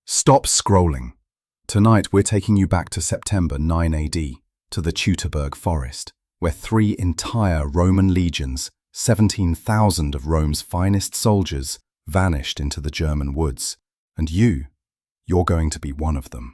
Stop scrolling. Tonight we're taking you back to September 9 AD, to the Teutoburg forest, where 3 entire Roman legions, 17,000 of Rome's finest soldiers, vanished into the German woods. And you're going to be one of them.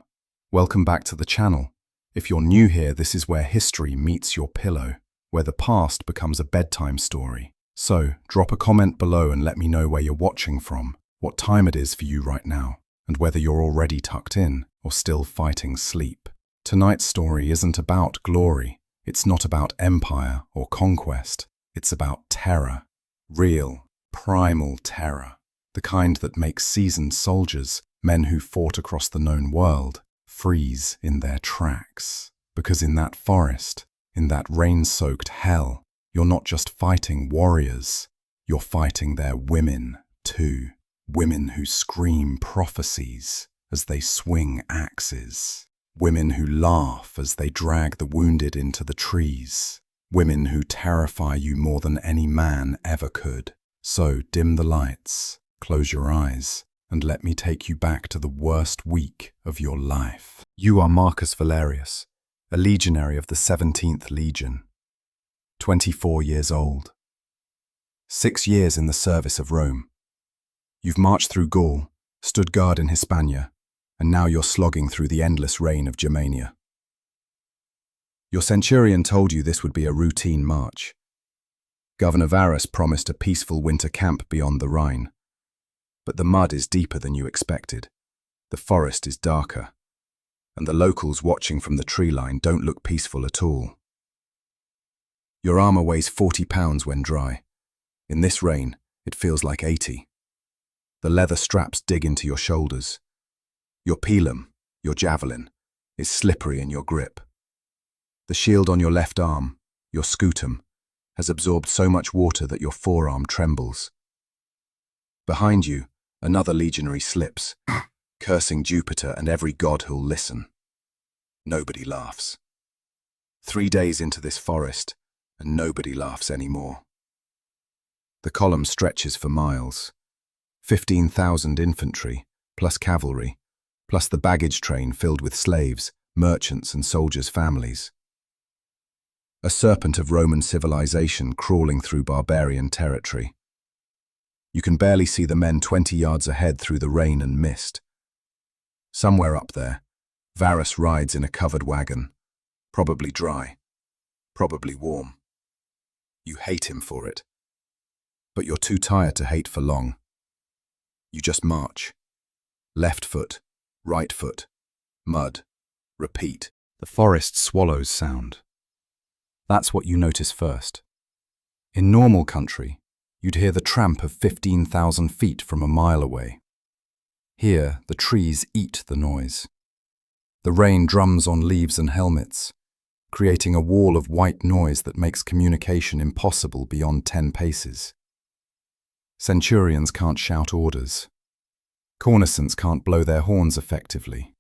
Welcome back to the channel. If you're new here, this is where history meets your pillow, where the past becomes a bedtime story. So, drop a comment below and let me know where you're watching from, what time it is for you right now, and whether you're already tucked in or still fighting sleep. Tonight's story isn't about glory. It's not about empire or conquest. It's about terror. Real, primal terror. The kind that makes seasoned soldiers, men who fought across the known world, freeze in their tracks. Because in that forest, in that rain-soaked hell, you're not just fighting warriors, you're fighting their women too. Women who scream prophecies as they swing axes. Women who laugh as they drag the wounded into the trees. Women who terrify you more than any man ever could. So dim the lights, close your eyes, and let me take you back to the worst week of your life. You are Marcus Valerius, a legionary of the 17th Legion. 24 years old. 6 years in the service of Rome. You've marched through Gaul, stood guard in Hispania, and now you're slogging through the endless reign of Germania. Your centurion told you this would be a routine march. Governor Varus promised a peaceful winter camp beyond the Rhine. But the mud is deeper than you expected. The forest is darker. And the locals watching from the tree line don't look peaceful at all. Your armor weighs 40 pounds when dry. In this rain, it feels like 80. The leather straps dig into your shoulders. Your pilum, your javelin, is slippery in your grip. The shield on your left arm, your scutum, has absorbed so much water that your forearm trembles. Behind you, another legionary slips, cursing Jupiter and every god who'll listen. Nobody laughs. 3 days into this forest, and nobody laughs anymore. The column stretches for miles. 15,000 infantry, plus cavalry, plus the baggage train filled with slaves, merchants and soldiers' families. A serpent of Roman civilization crawling through barbarian territory. You can barely see the men 20 yards ahead through the rain and mist. Somewhere up there, Varus rides in a covered wagon, probably dry, probably warm. You hate him for it. But you're too tired to hate for long. You just march. Left foot, right foot, mud, repeat. The forest swallows sound. That's what you notice first. In normal country, you'd hear the tramp of 15,000 feet from a mile away. Here, the trees eat the noise. The rain drums on leaves and helmets, creating a wall of white noise that makes communication impossible beyond 10 paces. Centurions can't shout orders. Cornisants can't blow their horns effectively.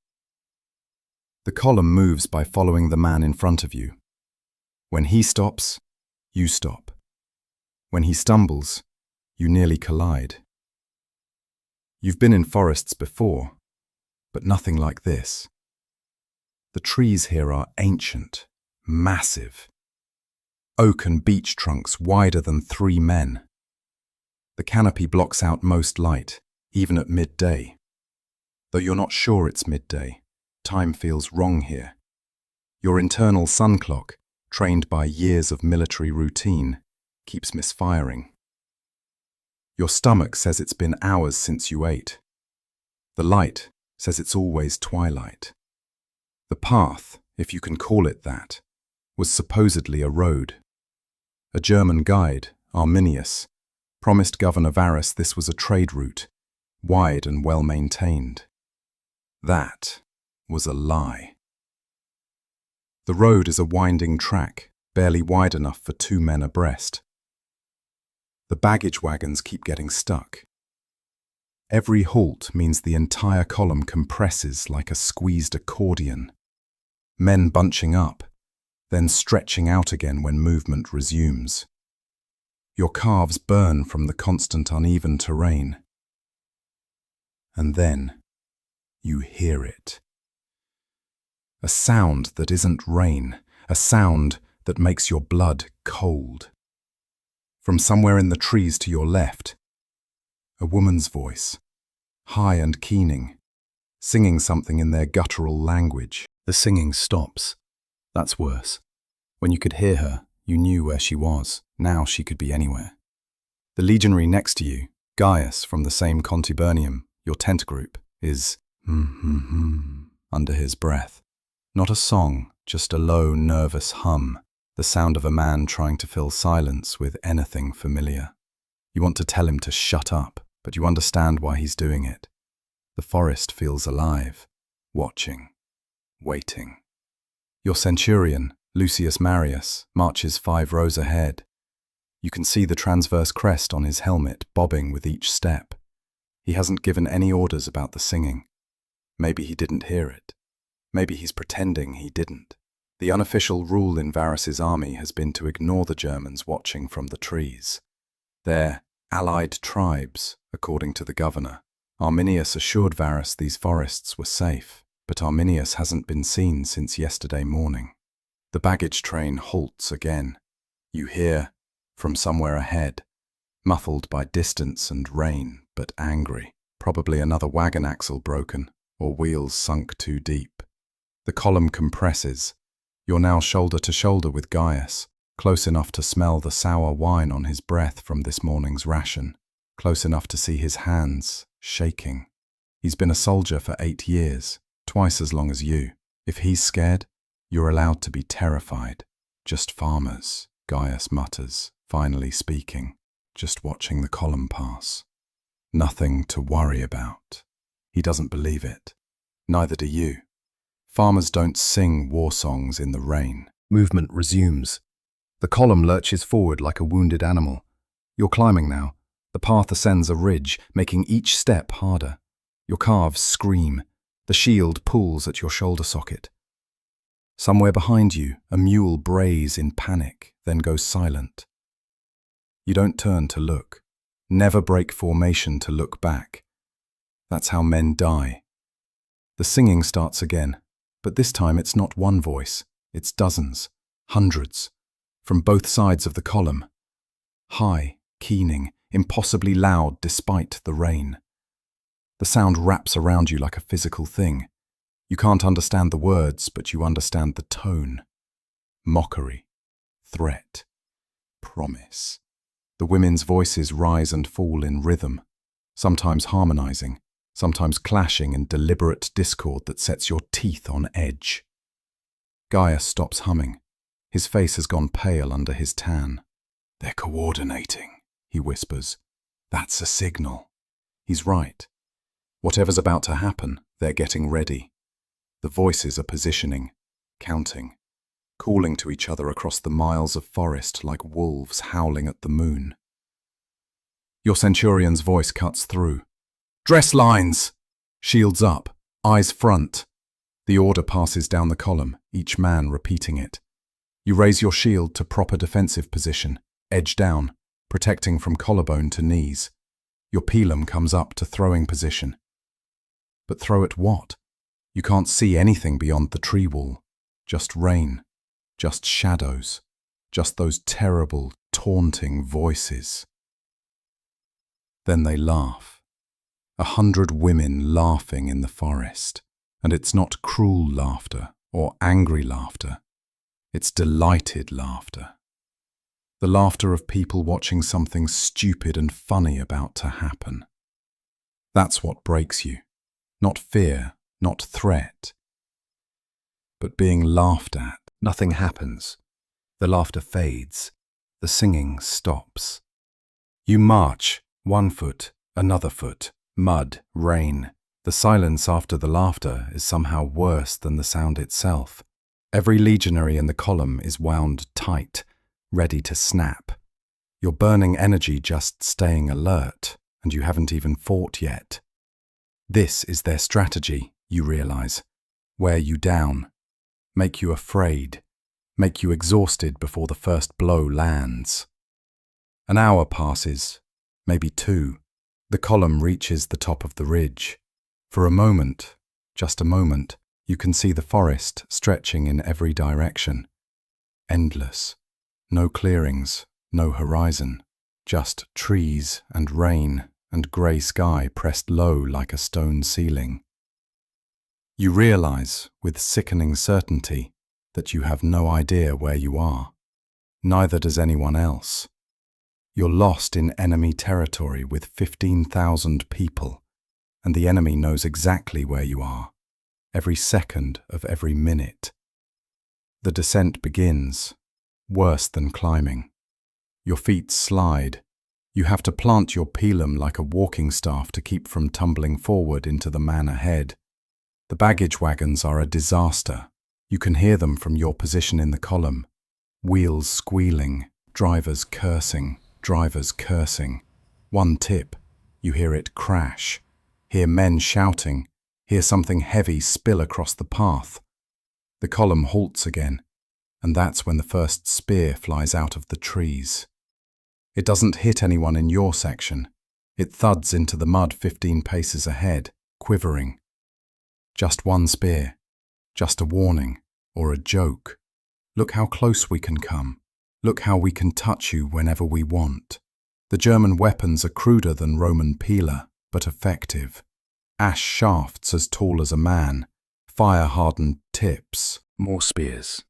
The column moves by following the man in front of you. When he stops, you stop. When he stumbles, you nearly collide. You've been in forests before, but nothing like this. The trees here are ancient, massive. Oak and beech trunks wider than 3 men. The canopy blocks out most light, even at midday. Though you're not sure it's midday, time feels wrong here. Your internal sun clock, trained by years of military routine, keeps misfiring. Your stomach says it's been hours since you ate. The light says it's always twilight. The path, if you can call it that, was supposedly a road. A German guide, Arminius, promised Governor Varus this was a trade route, wide and well-maintained. That was a lie. The road is a winding track, barely wide enough for 2 men abreast. The baggage wagons keep getting stuck. Every halt means the entire column compresses like a squeezed accordion. Men bunching up, then stretching out again when movement resumes. Your calves burn from the constant uneven terrain. And then, You hear it. A sound that isn't rain, a sound that makes your blood cold. From somewhere in the trees to your left, a woman's voice, high and keening, singing something in their guttural language. The singing stops. That's worse. When you could hear her, you knew where she was. Now she could be anywhere. The legionary next to you, Gaius from the same contubernum, your tent group, is under his breath. Not a song, just a low, nervous hum, the sound of a man trying to fill silence with anything familiar. You want to tell him to shut up, but you understand why he's doing it. The forest feels alive, watching, waiting. Your centurion, Lucius Marius, marches 5 rows ahead. You can see the transverse crest on his helmet bobbing with each step. He hasn't given any orders about the singing. Maybe he didn't hear it. Maybe he's pretending he didn't. The unofficial rule in Varus's army has been to ignore the Germans watching from the trees. They're allied tribes, according to the governor. Arminius assured Varus these forests were safe, but Arminius hasn't been seen since yesterday morning. The baggage train halts again. You hear, from somewhere ahead, muffled by distance and rain, but angry, probably another wagon axle broken, or wheels sunk too deep. The column compresses. You're now shoulder to shoulder with Gaius, close enough to smell the sour wine on his breath from this morning's ration, close enough to see his hands shaking. He's been a soldier for 8 years, twice as long as you. If he's scared, you're allowed to be terrified. Just farmers, Gaius mutters, finally speaking, just watching the column pass. Nothing to worry about. He doesn't believe it. Neither do you. Farmers don't sing war songs in the rain. Movement resumes. The column lurches forward like a wounded animal. You're climbing now. The path ascends a ridge, making each step harder. Your calves scream. The shield pulls at your shoulder socket. Somewhere behind you, a mule brays in panic, then goes silent. You don't turn to look. Never break formation to look back. That's how men die. The singing starts again, but this time it's not one voice. It's dozens, hundreds, from both sides of the column. High, keening, impossibly loud despite the rain. The sound wraps around you like a physical thing. You can't understand the words, but you understand the tone. Mockery, threat, promise. The women's voices rise and fall in rhythm, sometimes harmonizing, sometimes clashing in deliberate discord that sets your teeth on edge. Gaius stops humming. His face has gone pale under his tan. They're coordinating, he whispers. That's a signal. He's right. Whatever's about to happen, they're getting ready. The voices are positioning, counting, calling to each other across the miles of forest like wolves howling at the moon. Your centurion's voice cuts through. Dress lines! Shields up, eyes front. The order passes down the column, each man repeating it. You raise your shield to proper defensive position, edge down, protecting from collarbone to knees. Your pilum comes up to throwing position. But throw at what? You can't see anything beyond the tree wall. Just rain, just shadows, just those terrible, taunting voices. Then they laugh. 100 women laughing in the forest. And it's not cruel laughter or angry laughter. It's delighted laughter. The laughter of people watching something stupid and funny about to happen. That's what breaks you. Not fear, not threat, but being laughed at. Nothing happens. The laughter fades. The singing stops. You march, 1 foot, another foot, mud, rain. The silence after the laughter is somehow worse than the sound itself. Every legionary in the column is wound tight, ready to snap. You're burning energy just staying alert, and you haven't even fought yet. This is their strategy, you realize. Wear you down, make you afraid, make you exhausted before the first blow lands. An hour passes, maybe 2. The column reaches the top of the ridge. For a moment, Just a moment, you can see the forest stretching in every direction. Endless. No clearings, no horizon. Just trees and rain and grey sky pressed low like a stone ceiling. You realize, with sickening certainty, that you have no idea where you are. Neither does anyone else. You're lost in enemy territory with 15,000 people, and the enemy knows exactly where you are, every second of every minute. The descent begins, worse than climbing. Your feet slide. You have to plant your pilum like a walking staff to keep from tumbling forward into the man ahead. The baggage wagons are a disaster. You can hear them from your position in the column. Wheels squealing, drivers cursing. One tip, you hear it crash. Hear men shouting. Hear something heavy spill across the path. The column halts again, and that's when the first spear flies out of the trees. It doesn't hit anyone in your section. It thuds into the mud 15 paces ahead, quivering. Just one spear, just a warning, or a joke. Look how close we can come. Look how we can touch you whenever we want. The German weapons are cruder than Roman pila, but effective. Ash shafts as tall as a man, fire-hardened tips. More spears.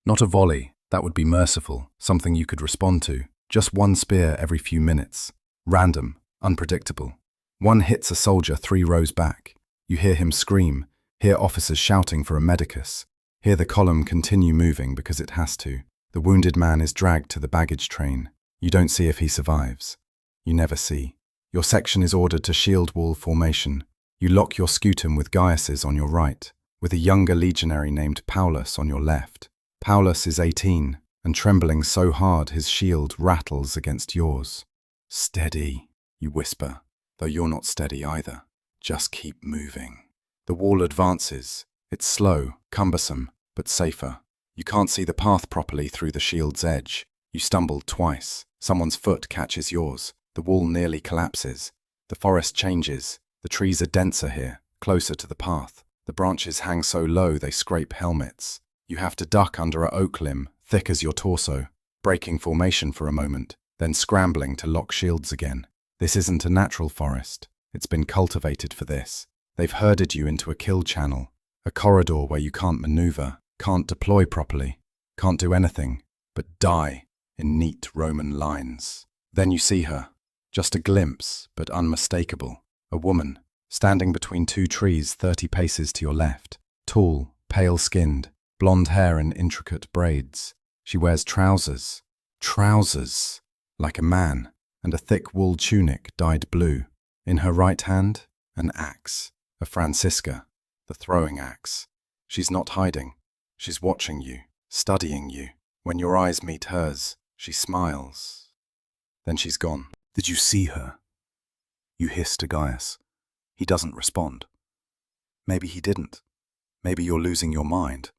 Not a volley, that would be merciful, something you could respond to. Just one spear every few minutes. Random, unpredictable. One hits a soldier 3 rows back. You hear him scream, hear officers shouting for a medicus. Hear the column continue moving because it has to. The wounded man is dragged to the baggage train. You don't see if he survives. You never see. Your section is ordered to shield wall formation. You lock your scutum with Gaius's on your right, with a younger legionary named Paulus on your left. Paulus is 18, and trembling so hard his shield rattles against yours. Steady, you whisper, though you're not steady either. Just keep moving. The wall advances. It's slow, cumbersome, but safer. You can't see the path properly through the shield's edge. You stumble twice. Someone's foot catches yours. The wall nearly collapses. The forest changes. The trees are denser here, closer to the path. The branches hang so low they scrape helmets. You have to duck under an oak limb, thick as your torso, breaking formation for a moment, then scrambling to lock shields again. This isn't a natural forest. It's been cultivated for this. They've herded you into a kill channel, a corridor where you can't maneuver, can't deploy properly, can't do anything but die in neat Roman lines. Then you see her, just a glimpse, but unmistakable. A woman, standing between 2 trees 30 paces to your left. Tall, pale-skinned, blonde hair in intricate braids. She wears trousers, like a man, and a thick wool tunic dyed blue. In her right hand, an axe, a Francisca, the throwing axe. She's not hiding. She's watching you, studying you. When your eyes meet hers, she smiles. Then she's gone. Did you see her? You hiss to Gaius. He doesn't respond. Maybe he didn't. Maybe you're losing your mind.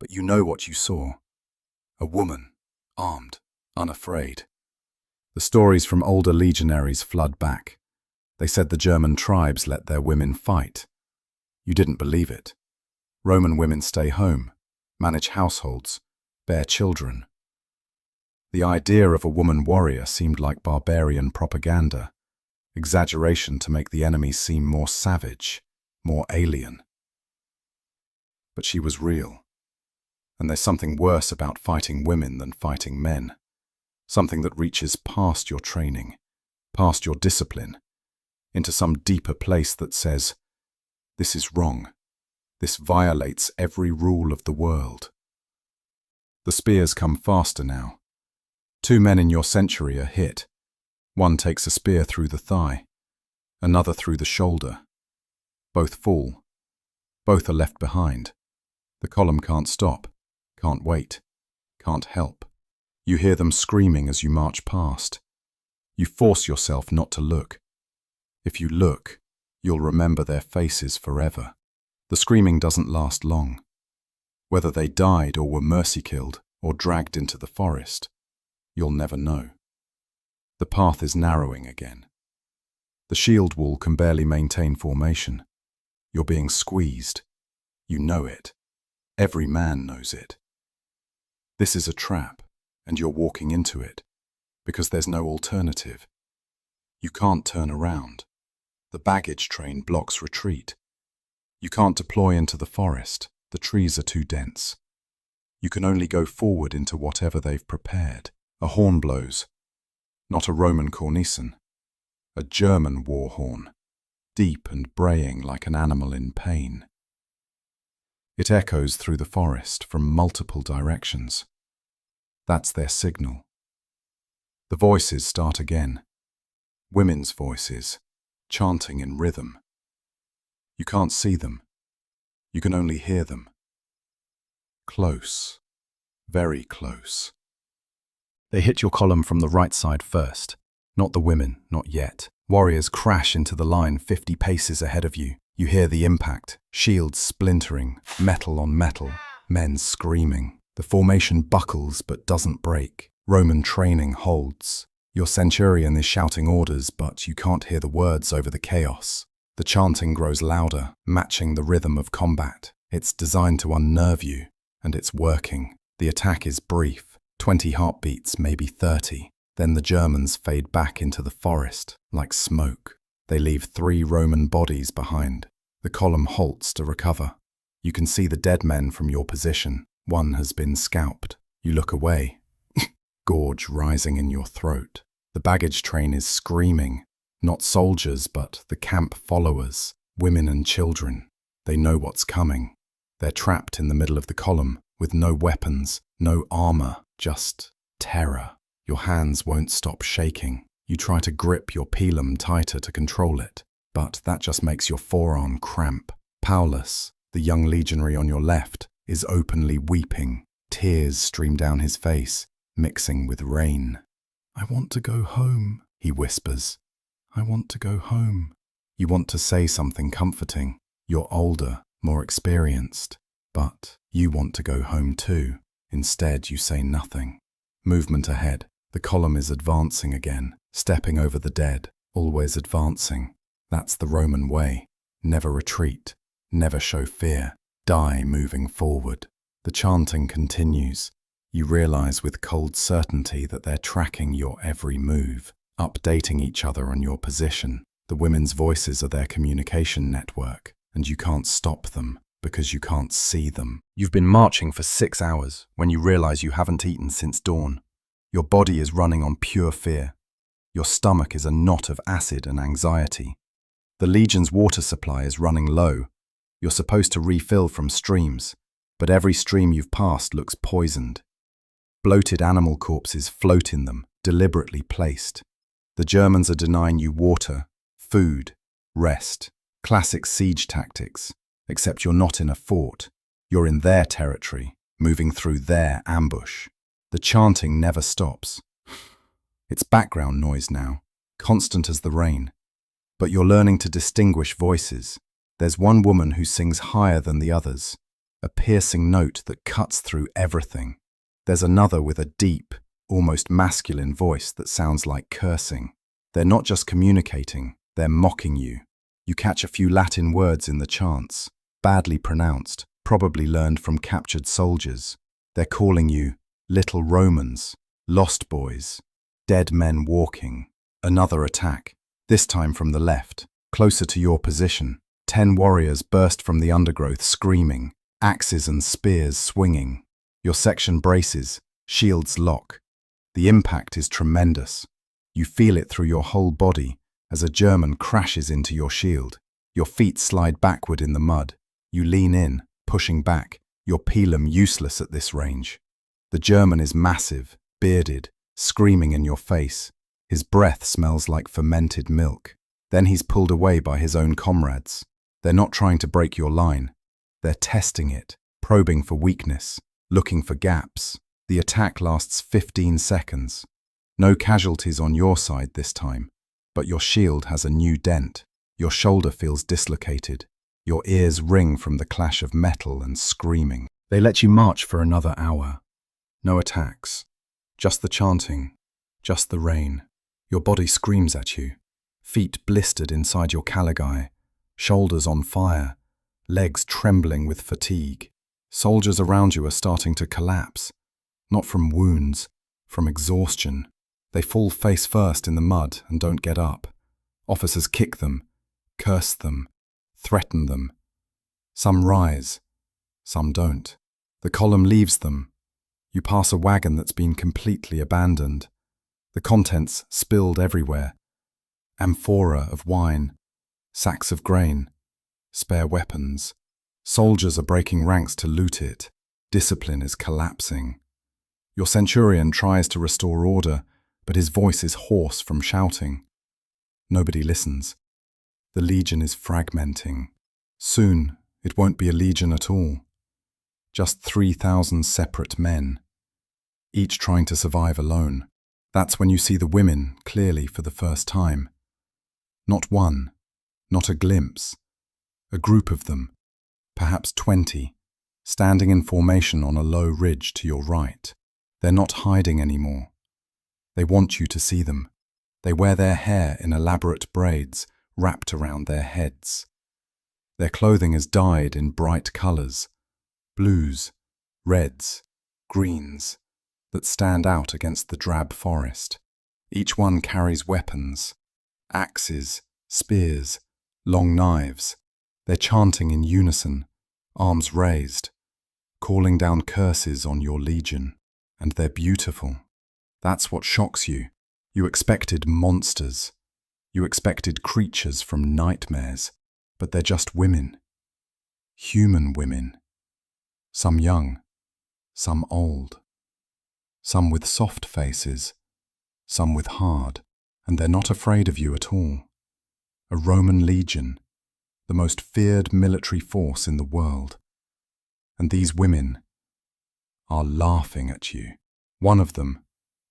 But you know what you saw. A woman, armed, unafraid. The stories from older legionaries flood back. They said the German tribes let their women fight. You didn't believe it. Roman women stay home, manage households, bear children. The idea of a woman warrior seemed like barbarian propaganda. Exaggeration to make the enemy seem more savage, more alien. But she was real. And there's something worse about fighting women than fighting men. Something that reaches past your training, past your discipline, into some deeper place that says, this is wrong. This violates every rule of the world. The spears come faster now. 2 men in your century are hit. One takes a spear through the thigh, another through the shoulder. Both fall. Both are left behind. The column can't stop, can't wait, can't help. You hear them screaming as you march past. You force yourself not to look. If you look, you'll remember their faces forever. The screaming doesn't last long. Whether they died or were mercy-killed or dragged into the forest, you'll never know. The path is narrowing again. The shield wall can barely maintain formation. You're being squeezed. You know it. Every man knows it. This is a trap, and you're walking into it, because there's no alternative. You can't turn around. The baggage train blocks retreat. You can't deploy into the forest. The trees are too dense. You can only go forward into whatever they've prepared. A horn blows. Not a Roman cornison. A German war horn, deep and braying like an animal in pain. It echoes through the forest from multiple directions. That's their signal. The voices start again. Women's voices, chanting in rhythm. You can't see them. You can only hear them. Close. Very close. They hit your column from the right side first. Not the women, not yet. Warriors crash into the line 50 paces ahead of you. You hear the impact, shields splintering, metal on metal, men screaming. The formation buckles but doesn't break. Roman training holds. Your centurion is shouting orders, but you can't hear the words over the chaos. The chanting grows louder, matching the rhythm of combat. It's designed to unnerve you, and it's working. The attack is brief, 20 heartbeats, maybe 30. Then the Germans fade back into the forest, like smoke. They leave 3 Roman bodies behind. The column halts to recover. You can see the dead men from your position. One has been scalped. You look away. Gorge rising in your throat. The baggage train is screaming. Not soldiers, but the camp followers, women and children. They know what's coming. They're trapped in the middle of the column, with no weapons, no armor, just terror. Your hands won't stop shaking. You try to grip your pilum tighter to control it, but that just makes your forearm cramp. Paulus, the young legionary on your left, is openly weeping. Tears stream down his face, mixing with rain. "I want to go home," he whispers. "I want to go home." You want to say something comforting. You're older, more experienced, but you want to go home too. Instead, you say nothing. Movement ahead. The column is advancing again, stepping over the dead, always advancing. That's the Roman way. Never retreat, never show fear, die moving forward. The chanting continues. You realize with cold certainty that they're tracking your every move, updating each other on your position. The women's voices are their communication network, and you can't stop them because you can't see them. You've been marching for 6 hours when you realize you haven't eaten since dawn. Your body is running on pure fear. Your stomach is a knot of acid and anxiety. The Legion's water supply is running low. You're supposed to refill from streams, but every stream you've passed looks poisoned. Bloated animal corpses float in them, deliberately placed. The Germans are denying you water, food, rest. Classic siege tactics, except you're not in a fort. You're in their territory, moving through their ambush. The chanting never stops. It's background noise now, constant as the rain. But you're learning to distinguish voices. There's one woman who sings higher than the others, a piercing note that cuts through everything. There's another with a deep, almost masculine voice that sounds like cursing. They're not just communicating, they're mocking you. You catch a few Latin words in the chants, badly pronounced, probably learned from captured soldiers. They're calling you little Romans, lost boys, dead men walking. Another attack, this time from the left, closer to your position. 10 warriors burst from the undergrowth screaming, axes and spears swinging. Your section braces, shields lock. The impact is tremendous. You feel it through your whole body as a German crashes into your shield. Your feet slide backward in the mud. You lean in, pushing back, your pilum useless at this range. The German is massive, bearded, screaming in your face. His breath smells like fermented milk. Then he's pulled away by his own comrades. They're not trying to break your line. They're testing it, probing for weakness, looking for gaps. The attack lasts 15 seconds. No casualties on your side this time, but your shield has a new dent. Your shoulder feels dislocated. Your ears ring from the clash of metal and screaming. They let you march for another hour. No attacks. Just the chanting. Just the rain. Your body screams at you. Feet blistered inside your caligae. Shoulders on fire. legs trembling with fatigue. Soldiers around you are starting to collapse, not from wounds, from exhaustion. They fall face first in the mud and don't get up. Officers kick them, curse them, threaten them. Some rise, some don't. The column leaves them. You pass a wagon that's been completely abandoned. The contents spilled everywhere. Amphora of wine, sacks of grain, spare weapons. Soldiers are breaking ranks to loot it. Discipline is collapsing. Your centurion tries to restore order, but his voice is hoarse from shouting. Nobody listens. The legion is fragmenting. Soon, it won't be a legion at all. Just 3,000 separate men, each trying to survive alone. That's when you see the women clearly for the first time. Not one, not a glimpse. A group of them, perhaps 20, standing in formation on a low ridge to your right. They're not hiding anymore. They want you to see them. They wear their hair in elaborate braids wrapped around their heads. Their clothing is dyed in bright colors, blues, reds, greens, that stand out against the drab forest. Each one carries weapons, axes, spears, long knives. They're chanting in unison, arms raised, calling down curses on your legion. And they're beautiful. That's what shocks you. You expected monsters. You expected creatures from nightmares, but they're just women. Human women. Some young, some old. Some with soft faces, some with hard, and they're not afraid of you at all. A Roman legion, the most feared military force in the world. And these women are laughing at you. One of them,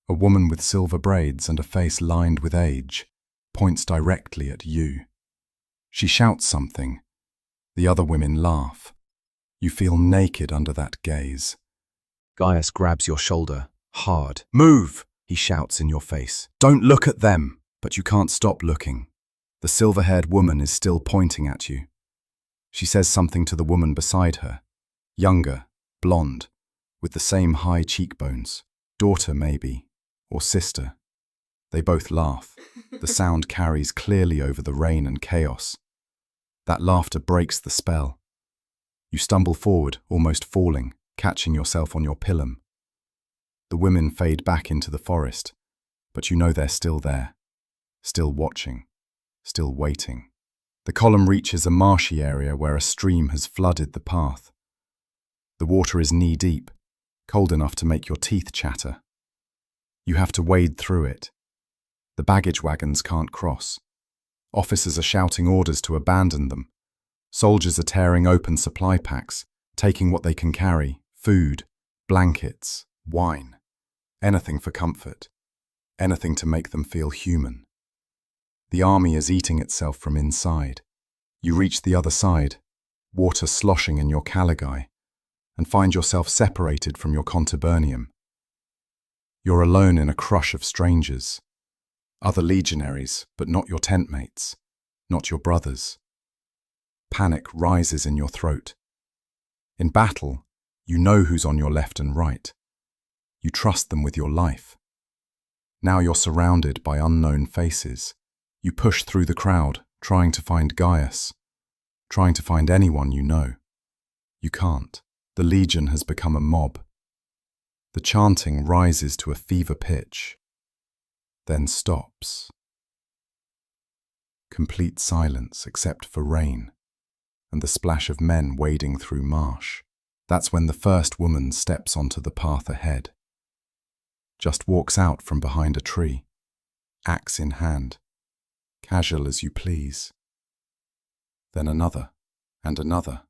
a woman with silver braids and a face lined with age, points directly at you. She shouts something. The other women laugh. You feel naked under that gaze. Gaius grabs your shoulder, hard. "Move!" he shouts in your face. "Don't look at them!" But you can't stop looking. The silver-haired woman is still pointing at you. She says something to the woman beside her. Younger, blonde, with the same high cheekbones. Daughter, maybe, or sister. They both laugh. The sound carries clearly over the rain and chaos. That laughter breaks the spell. You stumble forward, almost falling, catching yourself on your pilum. The women fade back into the forest, but you know they're still there, still watching, still waiting. The column reaches a marshy area where a stream has flooded the path. The water is knee-deep, cold enough to make your teeth chatter. You have to wade through it. The baggage wagons can't cross. Officers are shouting orders to abandon them. Soldiers are tearing open supply packs, taking what they can carry: food, blankets, wine. Anything for comfort. Anything to make them feel human. The army is eating itself from inside. You reach the other side, water sloshing in your caligae, and find yourself separated from your contubernium. You're alone in a crush of strangers. Other legionaries, but not your tent mates, not your brothers. Panic rises in your throat. In battle, you know who's on your left and right. You trust them with your life. Now you're surrounded by unknown faces. You push through the crowd, trying to find Gaius, trying to find anyone you know. You can't. The legion has become a mob. The chanting rises to a fever pitch, then stops. Complete silence except for rain and the splash of men wading through marsh. That's when the first woman steps onto the path ahead. Just walks out from behind a tree, axe in hand, casual as you please. Then another, and another.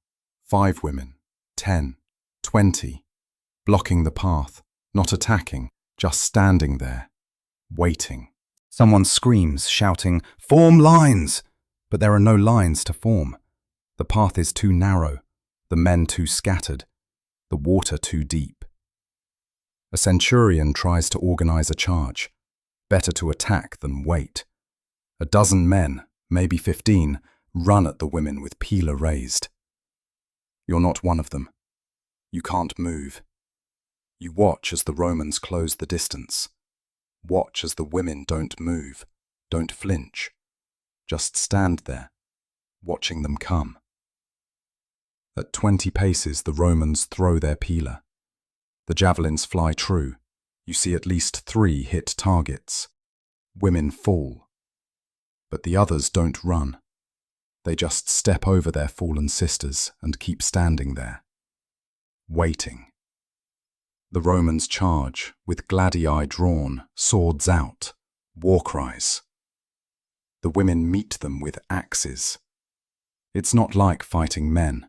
5 women, 10, 20, blocking the path, not attacking, just standing there, waiting. Someone screams, shouting, "Form lines!" But there are no lines to form. The path is too narrow, the men too scattered, the water too deep. A centurion tries to organize a charge. Better to attack than wait. A dozen men, maybe 15, run at the women with peeler raised. You're not one of them. You can't move. You watch as the Romans close the distance. Watch as the women don't move, don't flinch. Just stand there, watching them come. At 20 paces, the Romans throw their peeler. The javelins fly true. You see at least 3 hit targets. Women fall. But the others don't run. They just step over their fallen sisters and keep standing there, waiting. The Romans charge, with gladii drawn, swords out, war cries. The women meet them with axes. It's not like fighting men.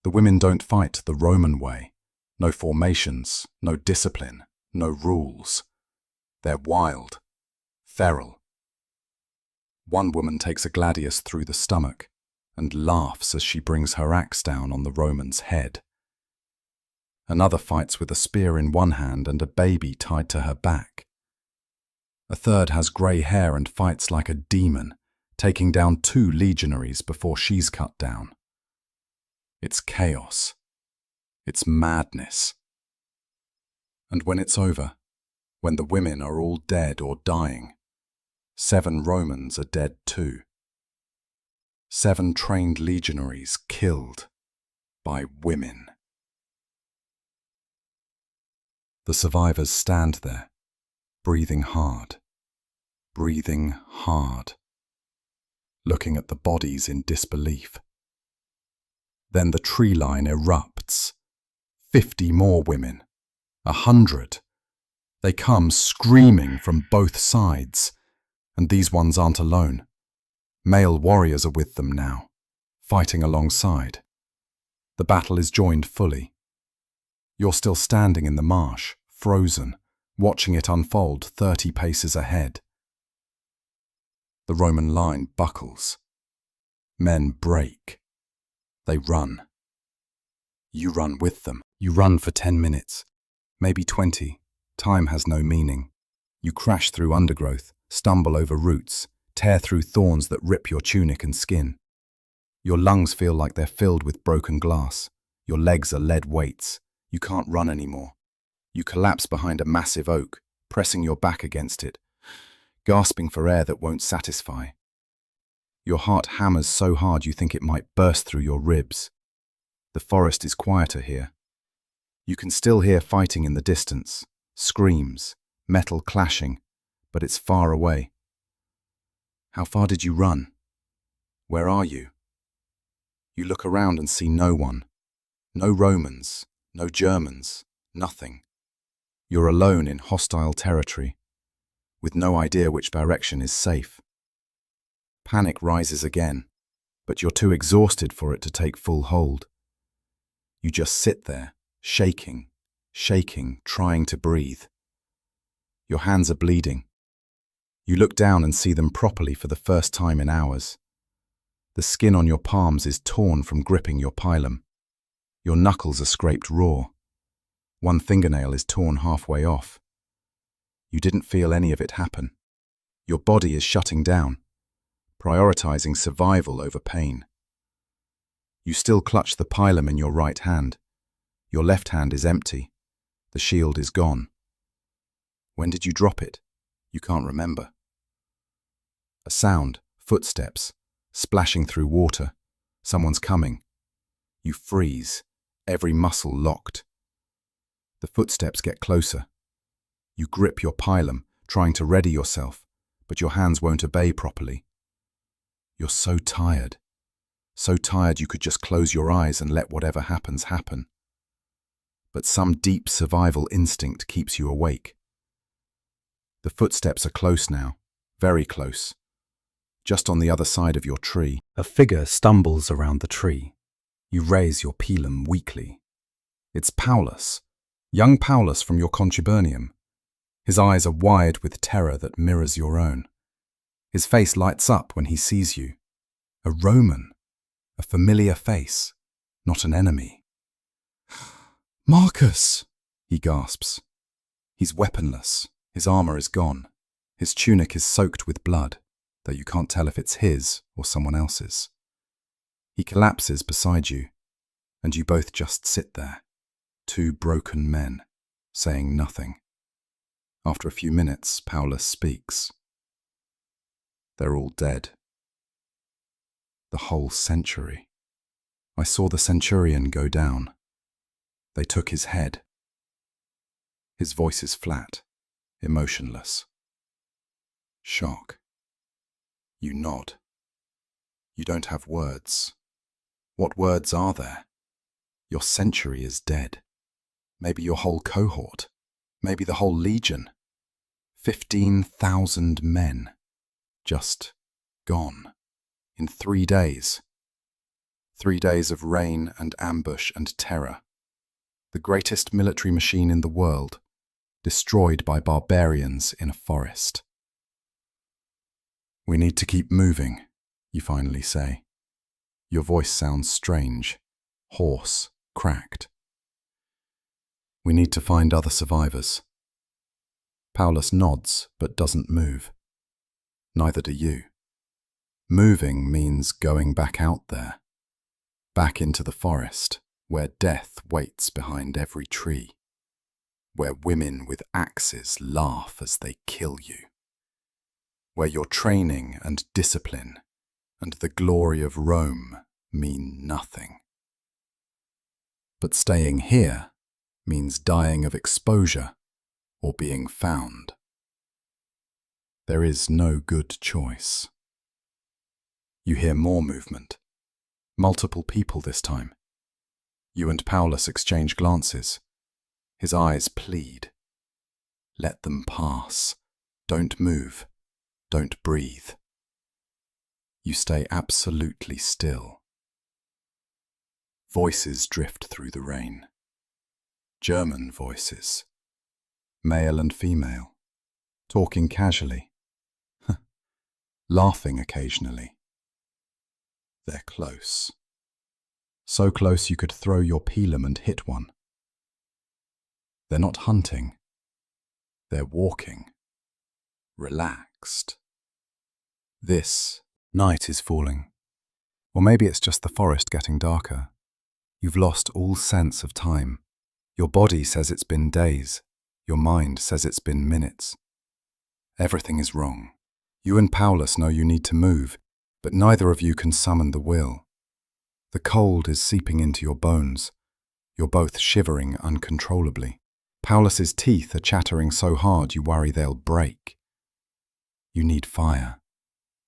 The women don't fight the Roman way. No formations, no discipline, no rules. They're wild, feral. One woman takes a gladius through the stomach and laughs as she brings her axe down on the Roman's head. Another fights with a spear in one hand and a baby tied to her back. A third has grey hair and fights like a demon, taking down 2 legionaries before she's cut down. It's chaos. It's madness. And when it's over, when the women are all dead or dying, 7 Romans are dead too. 7 trained legionaries killed by women. The survivors stand there, breathing hard, looking at the bodies in disbelief. Then the tree line erupts. 50 more women, 100. They come screaming from both sides. And these ones aren't alone. Male warriors are with them now, fighting alongside. The battle is joined fully. You're still standing in the marsh, frozen, watching it unfold 30 paces ahead. The Roman line buckles. Men break. They run. You run with them. You run for 10 minutes, maybe 20. Time has no meaning. You crash through undergrowth, stumble over roots, tear through thorns that rip your tunic and skin. Your lungs feel like they're filled with broken glass. Your legs are lead weights. You can't run anymore. You collapse behind a massive oak, pressing your back against it, gasping for air that won't satisfy. Your heart hammers so hard you think it might burst through your ribs. The forest is quieter here. You can still hear fighting in the distance, screams, metal clashing, but it's far away. How far did you run? Where are you? You look around and see no one. No Romans, no Germans, nothing. You're alone in hostile territory, with no idea which direction is safe. Panic rises again, but you're too exhausted for it to take full hold. You just sit there, shaking, trying to breathe. Your hands are bleeding. You look down and see them properly for the first time in hours. The skin on your palms is torn from gripping your pilum. Your knuckles are scraped raw. One fingernail is torn halfway off. You didn't feel any of it happen. Your body is shutting down, prioritizing survival over pain. You still clutch the pilum in your right hand. Your left hand is empty. The shield is gone. When did you drop it? You can't remember. A sound, footsteps, splashing through water. Someone's coming. You freeze, every muscle locked. The footsteps get closer. You grip your pilum, trying to ready yourself, but your hands won't obey properly. You're so tired you could just close your eyes and let whatever happens happen. But some deep survival instinct keeps you awake. The footsteps are close now, very close. Just on the other side of your tree, a figure stumbles around the tree. You raise your pilum weakly. It's Paulus, young Paulus from your contubernium. His eyes are wide with terror that mirrors your own. His face lights up when he sees you. A Roman, a familiar face, not an enemy. "Marcus!" he gasps. He's weaponless. His armor is gone. His tunic is soaked with blood, though you can't tell if it's his or someone else's. He collapses beside you. and you both just sit there, two broken men, saying nothing. After a few minutes, Paulus speaks. They're all dead. The whole century. I saw the centurion go down. They took his head. His voice is flat, emotionless. Shock. You nod. You don't have words. What words are there? Your century is dead. Maybe your whole cohort. Maybe the whole legion. 15,000 men. Just gone. In 3 days. 3 days of rain and ambush and terror. The greatest military machine in the world, destroyed by barbarians in a forest. We need to keep moving, you finally say. Your voice sounds strange, hoarse, cracked. We need to find other survivors. Paulus nods but doesn't move. Neither do you. Moving means going back out there, back into the forest, where death waits behind every tree, where women with axes laugh as they kill you, where your training and discipline and the glory of Rome mean nothing. But staying here means dying of exposure or being found. There is no good choice. You hear more movement. Multiple people this time. You and Paulus exchange glances. His eyes plead. Let them pass. Don't move. Don't breathe. You stay absolutely still. Voices drift through the rain. German voices. Male and female. Talking casually. Laughing occasionally. They're close. So close you could throw your pilum and hit one. They're not hunting. They're walking. Relaxed. This night is falling. Or maybe it's just the forest getting darker. You've lost all sense of time. Your body says it's been days. Your mind says it's been minutes. Everything is wrong. You and Paulus know you need to move, but neither of you can summon the will. The cold is seeping into your bones. You're both shivering uncontrollably. Paulus's teeth are chattering so hard you worry they'll break. You need fire.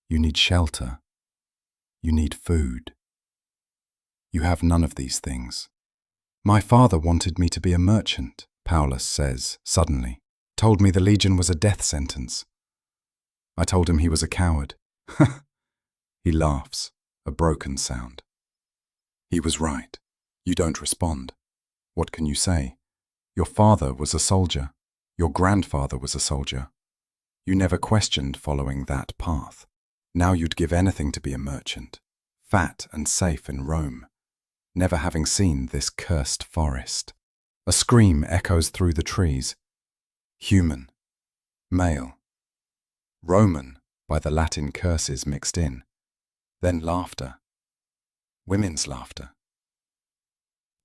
You need shelter. You need food. You have none of these things. My father wanted me to be a merchant, Paulus says, suddenly. Told me the Legion was a death sentence. I told him he was a coward. He laughs, a broken sound. He was right. You don't respond. What can you say? Your father was a soldier. Your grandfather was a soldier. You never questioned following that path. Now you'd give anything to be a merchant, fat and safe in Rome, never having seen this cursed forest. A scream echoes through the trees. Human. Male. Roman, by the Latin curses mixed in. Then laughter. Women's laughter.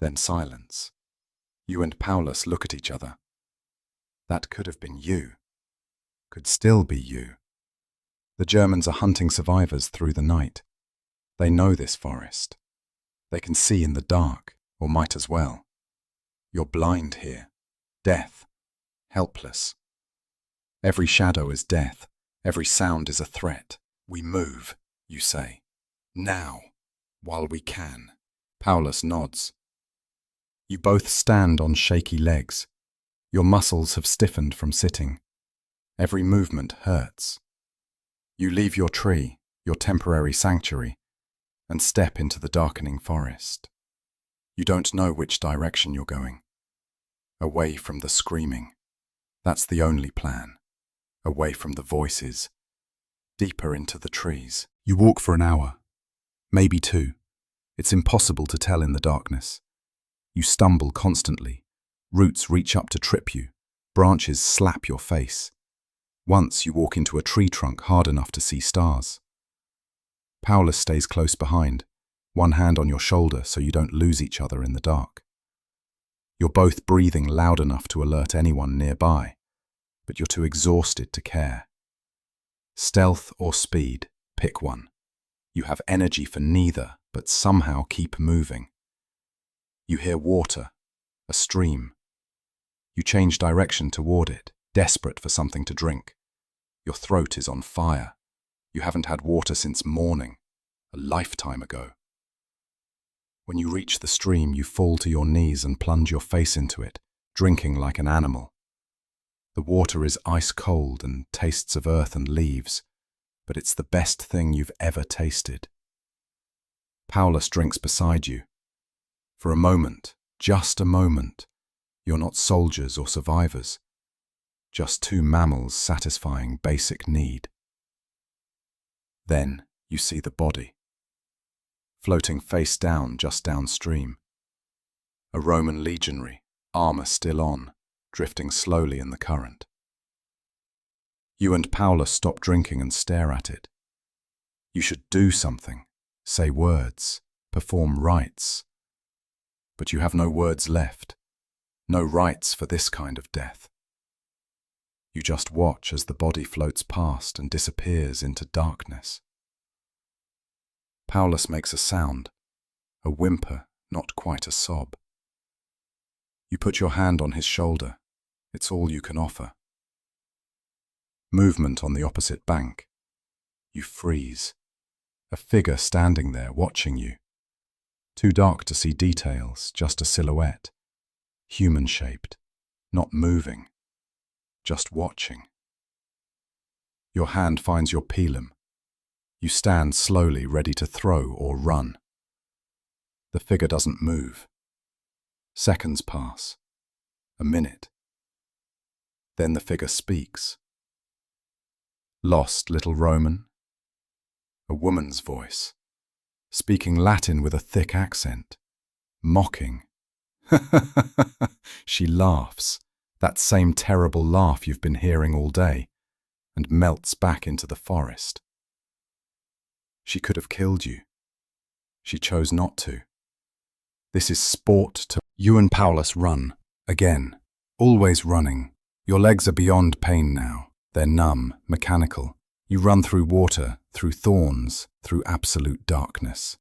Then silence. You and Paulus look at each other. That could have been you. Could still be you. The Germans are hunting survivors through the night. They know this forest. They can see in the dark, or might as well. You're blind here. Death. Helpless. Every shadow is death. Every sound is a threat. We move, you say. Now, while we can. Paulus nods. You both stand on shaky legs. Your muscles have stiffened from sitting. Every movement hurts. You leave your tree, your temporary sanctuary, and step into the darkening forest. You don't know which direction you're going. Away from the screaming. That's the only plan. Away from the voices. Deeper into the trees. You walk for an hour. Maybe 2. It's impossible to tell in the darkness. You stumble constantly. Roots reach up to trip you. Branches slap your face. Once you walk into a tree trunk hard enough to see stars. Paulus stays close behind, one hand on your shoulder so you don't lose each other in the dark. You're both breathing loud enough to alert anyone nearby, but you're too exhausted to care. Stealth or speed, pick one. You have energy for neither, but somehow keep moving. You hear water, a stream. You change direction toward it, desperate for something to drink. Your throat is on fire. You haven't had water since morning, a lifetime ago. When you reach the stream, you fall to your knees and plunge your face into it, drinking like an animal. The water is ice cold and tastes of earth and leaves, but it's the best thing you've ever tasted. Paulus drinks beside you. For a moment, just a moment, you're not soldiers or survivors, just two mammals satisfying basic need. Then you see the body, floating face down just downstream. A Roman legionary, armor still on, drifting slowly in the current. You and Paulus stop drinking and stare at it. You should do something, say words, perform rites. But you have no words left, no rites for this kind of death. You just watch as the body floats past and disappears into darkness. Paulus makes a sound, a whimper, not quite a sob. You put your hand on his shoulder. It's all you can offer. Movement on the opposite bank. You freeze. A figure standing there watching you. Too dark to see details, just a silhouette. Human-shaped, not moving, just watching. Your hand finds your pilum. You stand slowly, ready to throw or run. The figure doesn't move. Seconds pass. A minute. Then the figure speaks. Lost, little Roman? A woman's voice, speaking Latin with a thick accent, mocking. She laughs, that same terrible laugh you've been hearing all day, and melts back into the forest. She could have killed you. She chose not to. This is sport to... You and Paulus run, again, always running. Your legs are beyond pain now. They're numb, mechanical. You run through water, through thorns, through absolute darkness.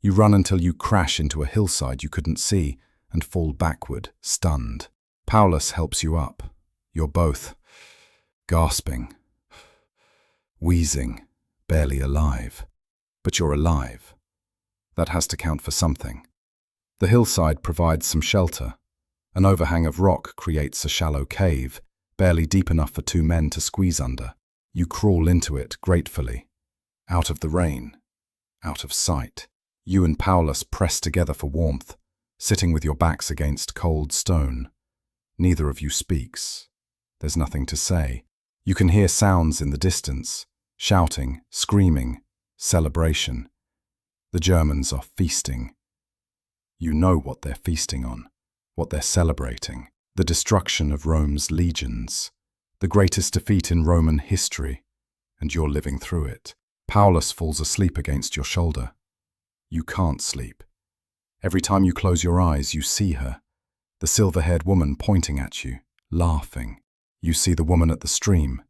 You run until you crash into a hillside you couldn't see and fall backward, stunned. Paulus helps you up. You're both gasping, wheezing, barely alive. But you're alive. That has to count for something. The hillside provides some shelter. An overhang of rock creates a shallow cave, barely deep enough for two men to squeeze under. You crawl into it gratefully. Out of the rain. Out of sight. You and Paulus press together for warmth, sitting with your backs against cold stone. Neither of you speaks. There's nothing to say. You can hear sounds in the distance. Shouting, screaming, celebration. The Germans are feasting. You know what they're feasting on, what they're celebrating. The destruction of Rome's legions. The greatest defeat in Roman history, and you're living through it. Paulus falls asleep against your shoulder. You can't sleep. Every time you close your eyes, you see her, the silver-haired woman pointing at you, laughing. You see the woman at the stream,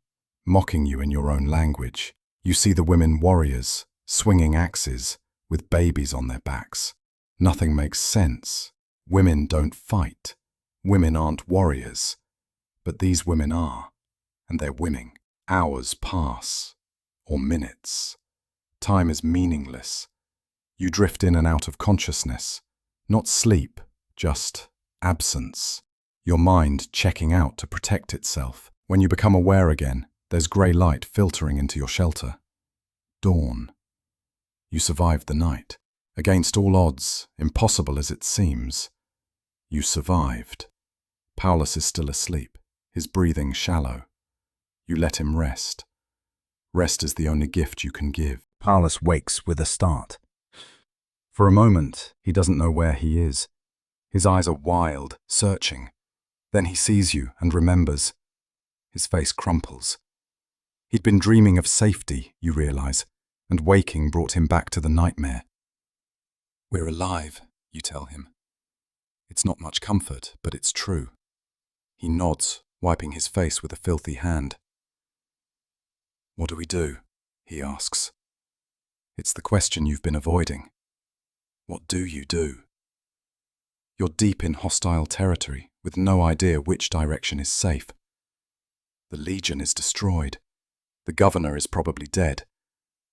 mocking you in your own language. You see the women warriors, swinging axes, with babies on their backs. Nothing makes sense. Women don't fight. Women aren't warriors. But these women are, and they're winning. Hours pass, or minutes. Time is meaningless. You drift in and out of consciousness. Not sleep, just absence. Your mind checking out to protect itself. When you become aware again, there's grey light filtering into your shelter. Dawn. You survived the night. Against all odds, impossible as it seems, you survived. Paulus is still asleep, his breathing shallow. You let him rest. Rest is the only gift you can give. Paulus wakes with a start. For a moment, he doesn't know where he is. His eyes are wild, searching. Then he sees you and remembers. His face crumples. He'd been dreaming of safety, you realize, and waking brought him back to the nightmare. We're alive, you tell him. It's not much comfort, but it's true. He nods, wiping his face with a filthy hand. What do we do? He asks. It's the question you've been avoiding. What do you do? You're deep in hostile territory, with no idea which direction is safe. The Legion is destroyed. The governor is probably dead.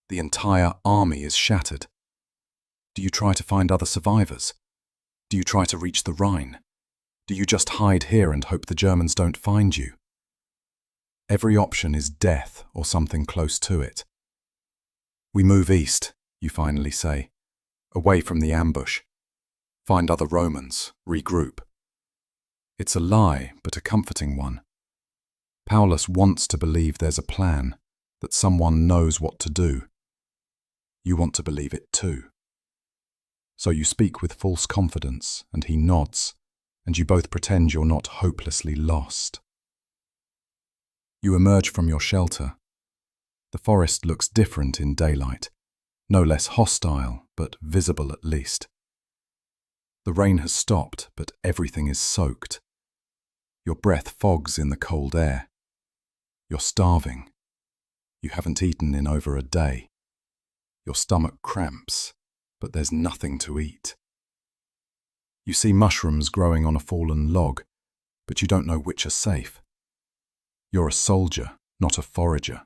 The entire army is shattered. Do you try to find other survivors? Do you try to reach the Rhine? Do you just hide here and hope the Germans don't find you? Every option is death or something close to it. We move east, you finally say, away from the ambush. Find other Romans, regroup. It's a lie, but a comforting one. Paulus wants to believe there's a plan, that someone knows what to do. You want to believe it too. So you speak with false confidence, and he nods, and you both pretend you're not hopelessly lost. You emerge from your shelter. The forest looks different in daylight, no less hostile, but visible at least. The rain has stopped, but everything is soaked. Your breath fogs in the cold air. You're starving. You haven't eaten in over a day. Your stomach cramps, but there's nothing to eat. You see mushrooms growing on a fallen log, but you don't know which are safe. You're a soldier, not a forager.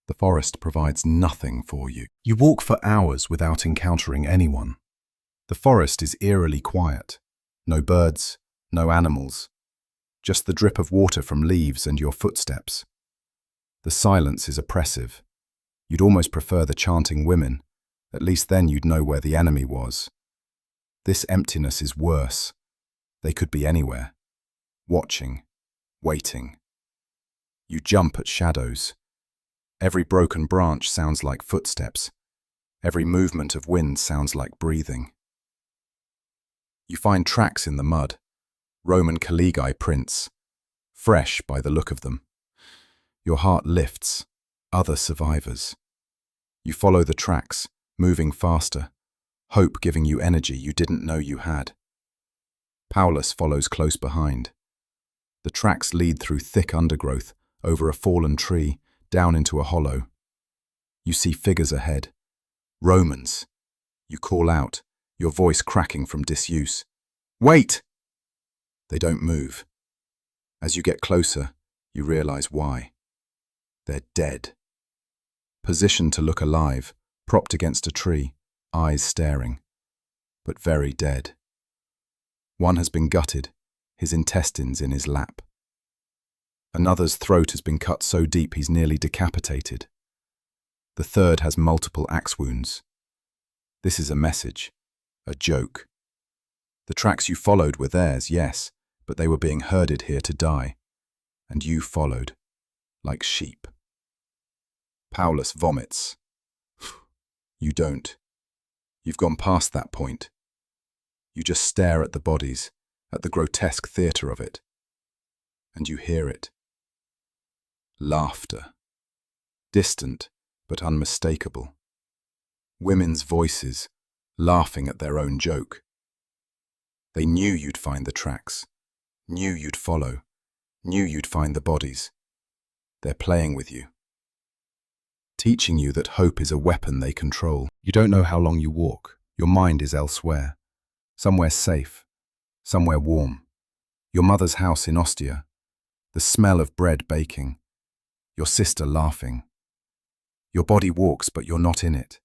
The forest provides nothing for you. You walk for hours without encountering anyone. The forest is eerily quiet. No birds, no animals. Just the drip of water from leaves and your footsteps. The silence is oppressive. You'd almost prefer the chanting women. At least then you'd know where the enemy was. This emptiness is worse. They could be anywhere. Watching. Waiting. You jump at shadows. Every broken branch sounds like footsteps. Every movement of wind sounds like breathing. You find tracks in the mud. Roman collegae prints. Fresh by the look of them. Your heart lifts. Other survivors. You follow the tracks, moving faster. Hope giving you energy you didn't know you had. Paulus follows close behind. The tracks lead through thick undergrowth, over a fallen tree, down into a hollow. You see figures ahead. Romans. You call out, your voice cracking from disuse. Wait! They don't move. As you get closer, you realize why. They're dead. Positioned to look alive, propped against a tree, eyes staring, but very dead. One has been gutted, his intestines in his lap. Another's throat has been cut so deep he's nearly decapitated. The third has multiple axe wounds. This is a message, a joke. The tracks you followed were theirs, yes, but they were being herded here to die. And you followed, like sheep. Paulus vomits. You don't. You've gone past that point. You just stare at the bodies, at the grotesque theatre of it. And you hear it. Laughter. Distant, but unmistakable. Women's voices, laughing at their own joke. They knew you'd find the tracks, knew you'd follow, knew you'd find the bodies. They're playing with you. Teaching you that hope is a weapon they control. You don't know how long you walk. Your mind is elsewhere. Somewhere safe. Somewhere warm. Your mother's house in Ostia. The smell of bread baking. Your sister laughing. Your body walks, but you're not in it.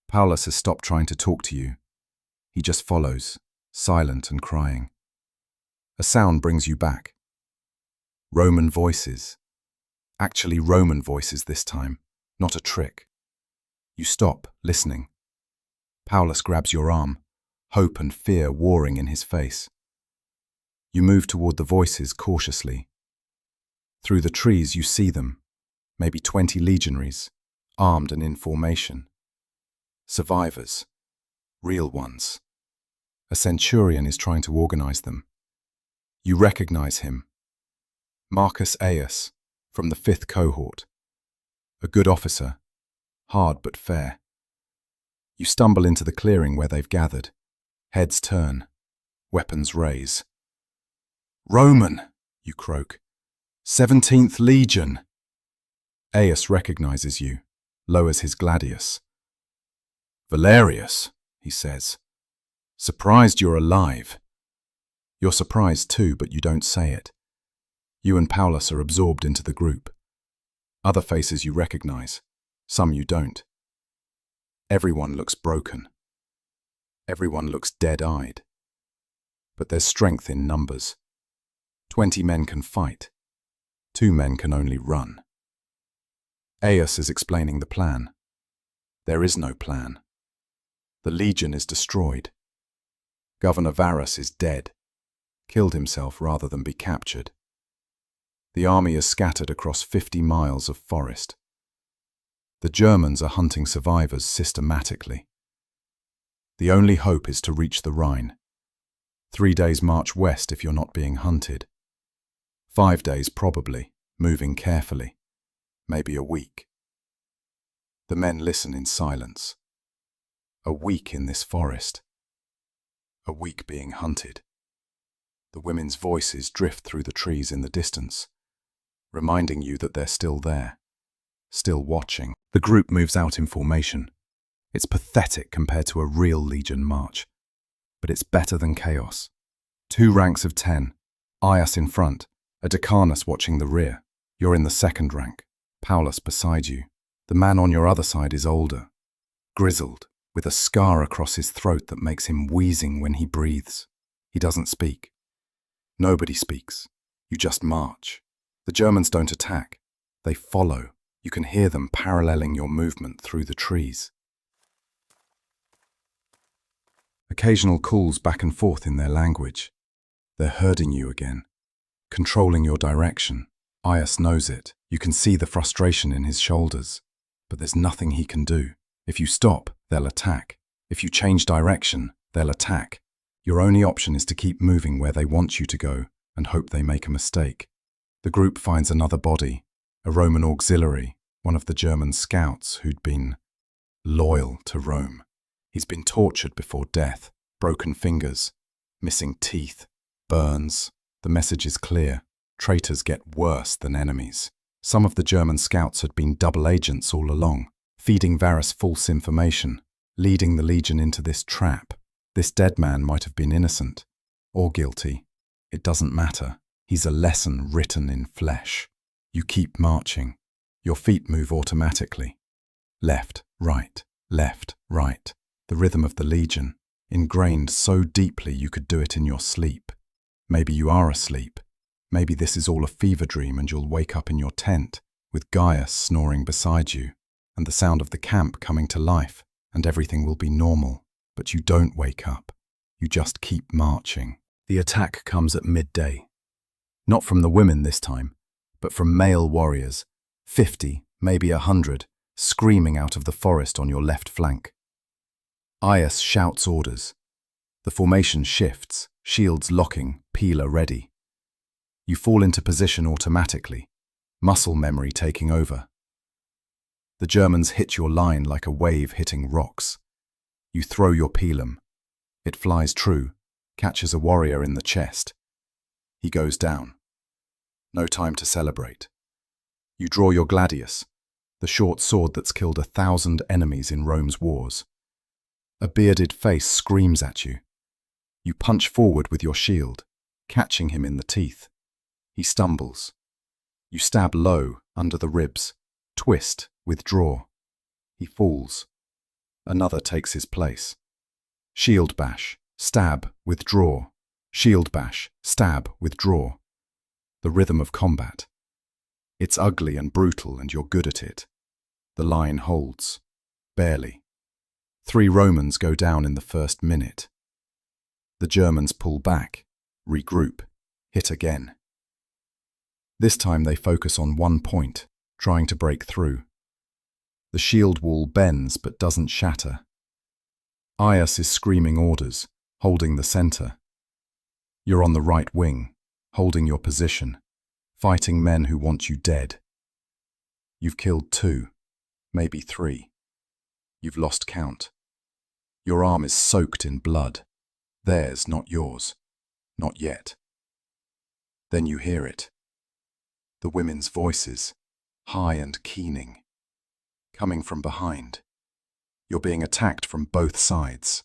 Paulus has stopped trying to talk to you. He just follows, silent and crying. A sound brings you back. Roman voices. Actually Roman voices this time, not a trick. You stop, listening. Paulus grabs your arm, hope and fear warring in his face. You move toward the voices cautiously. Through the trees you see them, maybe 20 legionaries, armed and in formation. Survivors, real ones. A centurion is trying to organize them. You recognize him. Marcus Aeus, from the 5th cohort. A good officer, hard but fair. You stumble into the clearing where they've gathered. Heads turn. Weapons raise. "Roman!" you croak. "17th Legion!" Aius recognizes you, lowers his gladius. "Valerius," he says. "Surprised you're alive." You're surprised too, but you don't say it. You and Paulus are absorbed into the group. Other faces you recognize, some you don't. Everyone looks broken. Everyone looks dead-eyed. But there's strength in numbers. 20 men can fight. 2 men can only run. Aius is explaining the plan. There is no plan. The Legion is destroyed. Governor Varus is dead, killed himself rather than be captured. The army is scattered across 50 miles of forest. The Germans are hunting survivors systematically. The only hope is to reach the Rhine. 3 days march west if you're not being hunted. 5 days probably, moving carefully. Maybe a week. The men listen in silence. A week in this forest. A week being hunted. The women's voices drift through the trees in the distance, reminding you that they're still there, still watching. The group moves out in formation. It's pathetic compared to a real Legion march, but it's better than chaos. 2 ranks of 10, Aius in front, a Decanus watching the rear. You're in the second rank, Paulus beside you. The man on your other side is older, grizzled, with a scar across his throat that makes him wheezing when he breathes. He doesn't speak. Nobody speaks. You just march. The Germans don't attack. They follow. You can hear them paralleling your movement through the trees. Occasional calls back and forth in their language. They're herding you again, controlling your direction. Aius knows it. You can see the frustration in his shoulders. But there's nothing he can do. If you stop, they'll attack. If you change direction, they'll attack. Your only option is to keep moving where they want you to go and hope they make a mistake. The group finds another body, a Roman auxiliary, one of the German scouts who'd been loyal to Rome. He's been tortured before death, broken fingers, missing teeth, burns. The message is clear. Traitors get worse than enemies. Some of the German scouts had been double agents all along, feeding Varus false information, leading the Legion into this trap. This dead man might have been innocent, or guilty. It doesn't matter. He's a lesson written in flesh. You keep marching. Your feet move automatically. Left, right, left, right. The rhythm of the Legion, ingrained so deeply you could do it in your sleep. Maybe you are asleep. Maybe this is all a fever dream and you'll wake up in your tent, with Gaius snoring beside you, and the sound of the camp coming to life, and everything will be normal. But you don't wake up. You just keep marching. The attack comes at midday. Not from the women this time, but from male warriors, 50, maybe 100, screaming out of the forest on your left flank. Aius shouts orders. The formation shifts, shields locking, peeler ready. You fall into position automatically, muscle memory taking over. The Germans hit your line like a wave hitting rocks. You throw your pilum. It flies true, catches a warrior in the chest. He goes down. No time to celebrate. You draw your gladius, the short sword that's killed 1,000 enemies in Rome's wars. A bearded face screams at you. You punch forward with your shield, catching him in the teeth. He stumbles. You stab low, under the ribs, twist, withdraw. He falls. Another takes his place. Shield bash, stab, withdraw. Shield bash, stab, withdraw. The rhythm of combat. It's ugly and brutal and you're good at it. The line holds. Barely. 3 Romans go down in the first minute. The Germans pull back, regroup, hit again. This time they focus on one point, trying to break through. The shield wall bends but doesn't shatter. Aius is screaming orders, holding the center. You're on the right wing, holding your position, fighting men who want you dead. You've killed 2, maybe 3. You've lost count. Your arm is soaked in blood. Theirs, not yours. Not yet. Then you hear it. The women's voices, high and keening, coming from behind. You're being attacked from both sides.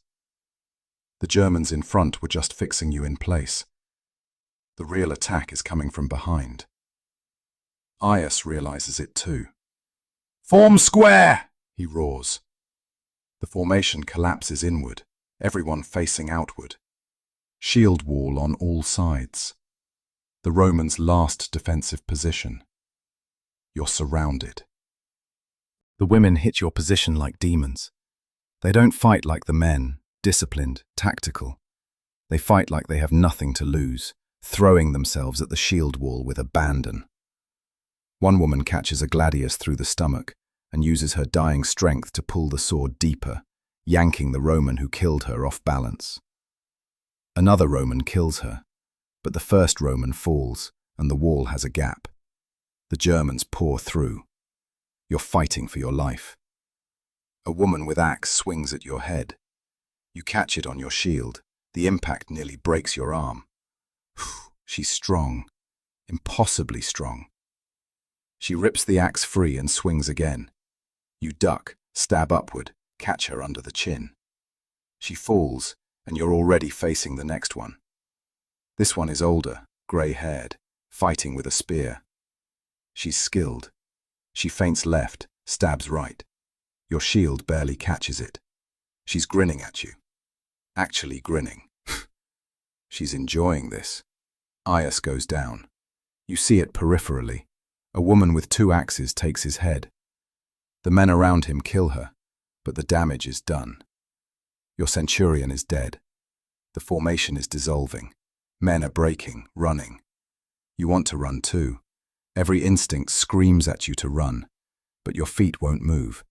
The Germans in front were just fixing you in place. The real attack is coming from behind. Ias realizes it too. "Form square!" he roars. The formation collapses inward, everyone facing outward. Shield wall on all sides. The Romans' last defensive position. You're surrounded. The women hit your position like demons. They don't fight like the men, disciplined, tactical. They fight like they have nothing to lose, throwing themselves at the shield wall with abandon. One woman catches a gladius through the stomach and uses her dying strength to pull the sword deeper, yanking the Roman who killed her off balance. Another Roman kills her, but the first Roman falls and the wall has a gap. The Germans pour through. You're fighting for your life. A woman with axe swings at your head. You catch it on your shield. The impact nearly breaks your arm. She's strong, impossibly strong. She rips the axe free and swings again. You duck, stab upward, catch her under the chin. She falls, and you're already facing the next one. This one is older, grey-haired, fighting with a spear. She's skilled. She feints left, stabs right. Your shield barely catches it. She's grinning at you. Actually grinning. She's enjoying this. Ias goes down. You see it peripherally. A woman with 2 axes takes his head. The men around him kill her, but the damage is done. Your centurion is dead. The formation is dissolving. Men are breaking, running. You want to run too. Every instinct screams at you to run, but your feet won't move.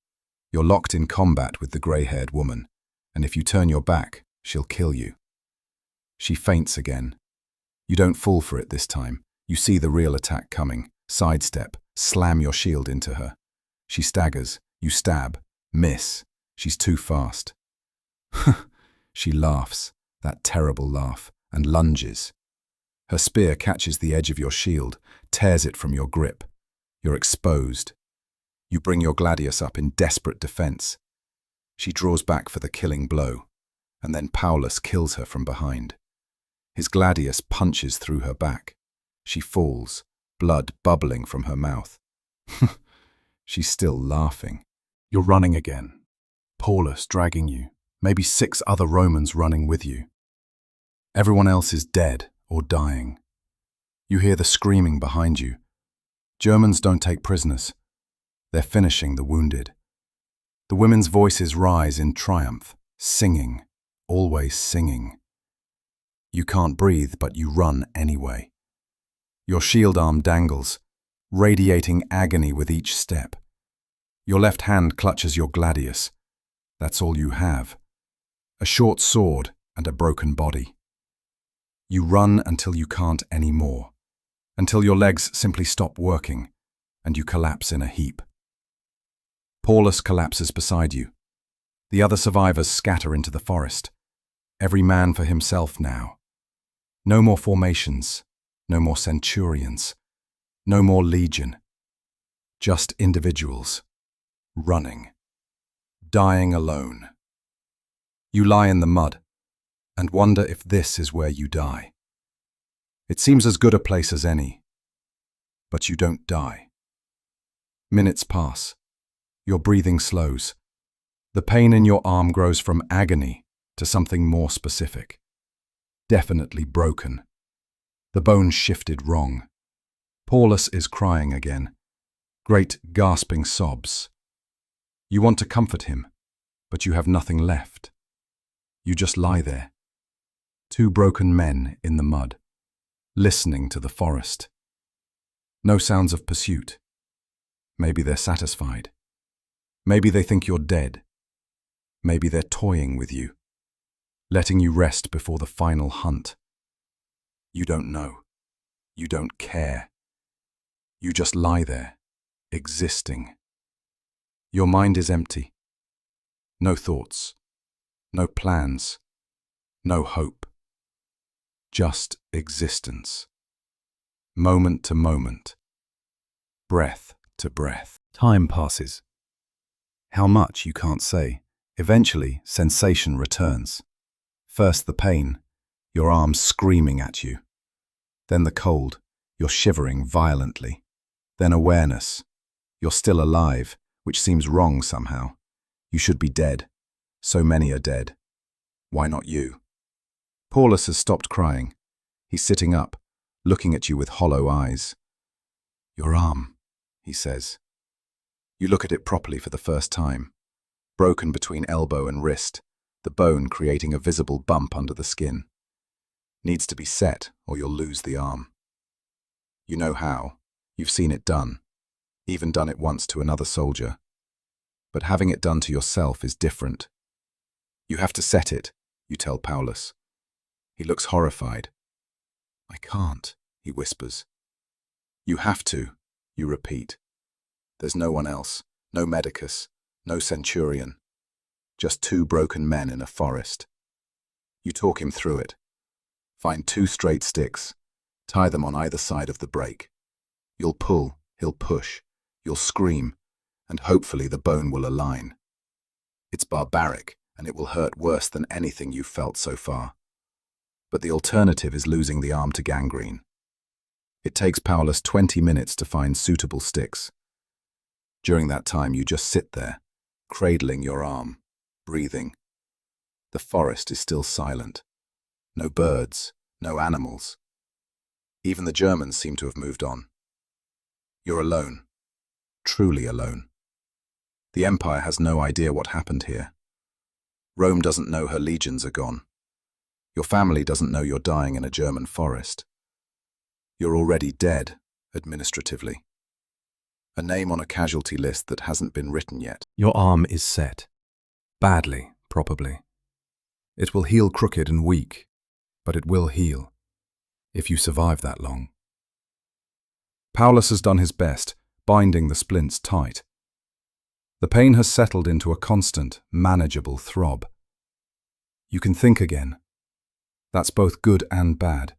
You're locked in combat with the grey-haired woman, and if you turn your back, she'll kill you. She faints again. You don't fall for it this time. You see the real attack coming. Sidestep, slam your shield into her. She staggers. You stab. Miss. She's too fast. She laughs, that terrible laugh, and lunges. Her spear catches the edge of your shield, tears it from your grip. You're exposed. You bring your gladius up in desperate defense. She draws back for the killing blow, and then Paulus kills her from behind. His gladius punches through her back. She falls, blood bubbling from her mouth. She's still laughing. You're running again. Paulus dragging you, maybe 6 other Romans running with you. Everyone else is dead or dying. You hear the screaming behind you. Germans don't take prisoners. They're finishing the wounded. The women's voices rise in triumph, singing, always singing. You can't breathe, but you run anyway. Your shield arm dangles, radiating agony with each step. Your left hand clutches your gladius. That's all you have. A short sword and a broken body. You run until you can't anymore, until your legs simply stop working, and you collapse in a heap. Paulus collapses beside you. The other survivors scatter into the forest. Every man for himself now. No more formations, no more centurions, no more legion. Just individuals, running, dying alone. You lie in the mud and wonder if this is where you die. It seems as good a place as any, but you don't die. Minutes pass. Your breathing slows. The pain in your arm grows from agony to something more specific. Definitely broken. The bone shifted wrong. Paulus is crying again. Great gasping sobs. You want to comfort him, but you have nothing left. You just lie there. 2 broken men in the mud, listening to the forest. No sounds of pursuit. Maybe they're satisfied. Maybe they think you're dead. Maybe they're toying with you, letting you rest before the final hunt. You don't know. You don't care. You just lie there, existing. Your mind is empty. No thoughts. No plans, no hope. Just existence. Moment to moment. Breath to breath. Time passes. How much you can't say. Eventually, sensation returns. First the pain, your arms screaming at you. Then the cold, you're shivering violently. Then awareness. You're still alive, which seems wrong somehow. You should be dead. So many are dead. Why not you? Paulus has stopped crying. He's sitting up, looking at you with hollow eyes. Your arm, he says. You look at it properly for the first time. Broken between elbow and wrist, the bone creating a visible bump under the skin. Needs to be set, or you'll lose the arm. You know how. You've seen it done. Even done it once to another soldier. But having it done to yourself is different. You have to set it, you tell Paulus. He looks horrified. I can't, he whispers. You have to, you repeat. There's no one else, no medicus, no centurion. Just two broken men in a forest. You talk him through it. Find 2 straight sticks. Tie them on either side of the break. You'll pull, he'll push. You'll scream, and hopefully the bone will align. It's barbaric, and it will hurt worse than anything you've felt so far. But the alternative is losing the arm to gangrene. It takes Paulus 20 minutes to find suitable sticks. During that time, you just sit there, cradling your arm, breathing. The forest is still silent. No birds, no animals. Even the Germans seem to have moved on. You're alone, truly alone. The Empire has no idea what happened here. Rome doesn't know her legions are gone. Your family doesn't know you're dying in a German forest. You're already dead, administratively. A name on a casualty list that hasn't been written yet. Your arm is set. Badly, probably. It will heal crooked and weak, but it will heal, if you survive that long. Paulus has done his best, binding the splints tight. The pain has settled into a constant, manageable throb. You can think again. That's both good and bad.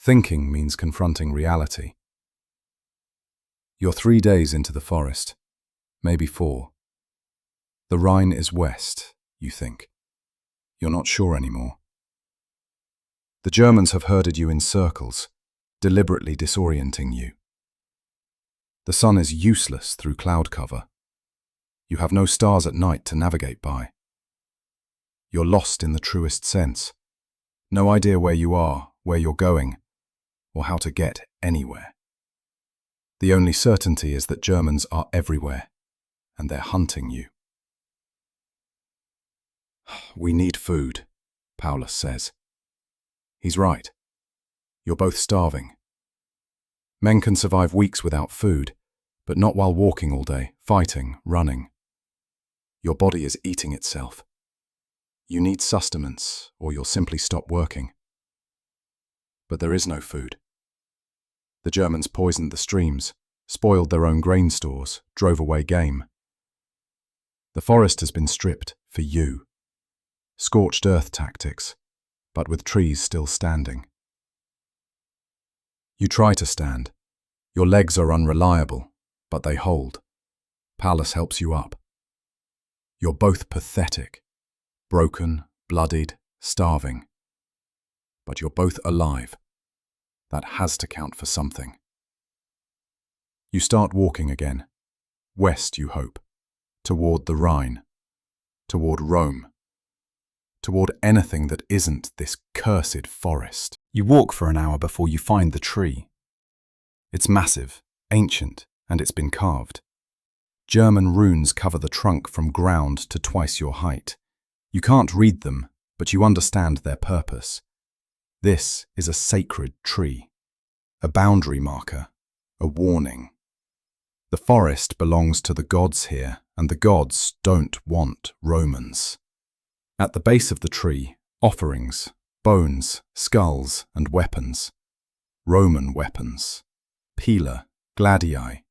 Thinking means confronting reality. You're 3 days into the forest, maybe 4. The Rhine is west, you think. You're not sure anymore. The Germans have herded you in circles, deliberately disorienting you. The sun is useless through cloud cover. You have no stars at night to navigate by. You're lost in the truest sense. No idea where you are, where you're going, or how to get anywhere. The only certainty is that Germans are everywhere, and they're hunting you. We need food, Paulus says. He's right. You're both starving. Men can survive weeks without food, but not while walking all day, fighting, running. Your body is eating itself. You need sustenance, or you'll simply stop working. But there is no food. The Germans poisoned the streams, spoiled their own grain stores, drove away game. The forest has been stripped for you. Scorched earth tactics, but with trees still standing. You try to stand. Your legs are unreliable, but they hold. Paulus helps you up. You're both pathetic, broken, bloodied, starving. But you're both alive. That has to count for something. You start walking again. West, you hope. Toward the Rhine. Toward Rome. Toward anything that isn't this cursed forest. You walk for an hour before you find the tree. It's massive, ancient, and it's been carved. German runes cover the trunk from ground to twice your height. You can't read them, but you understand their purpose. This is a sacred tree, a boundary marker, a warning. The forest belongs to the gods here, and the gods don't want Romans. At the base of the tree, offerings, bones, skulls, and weapons. Roman weapons. Pila, gladii,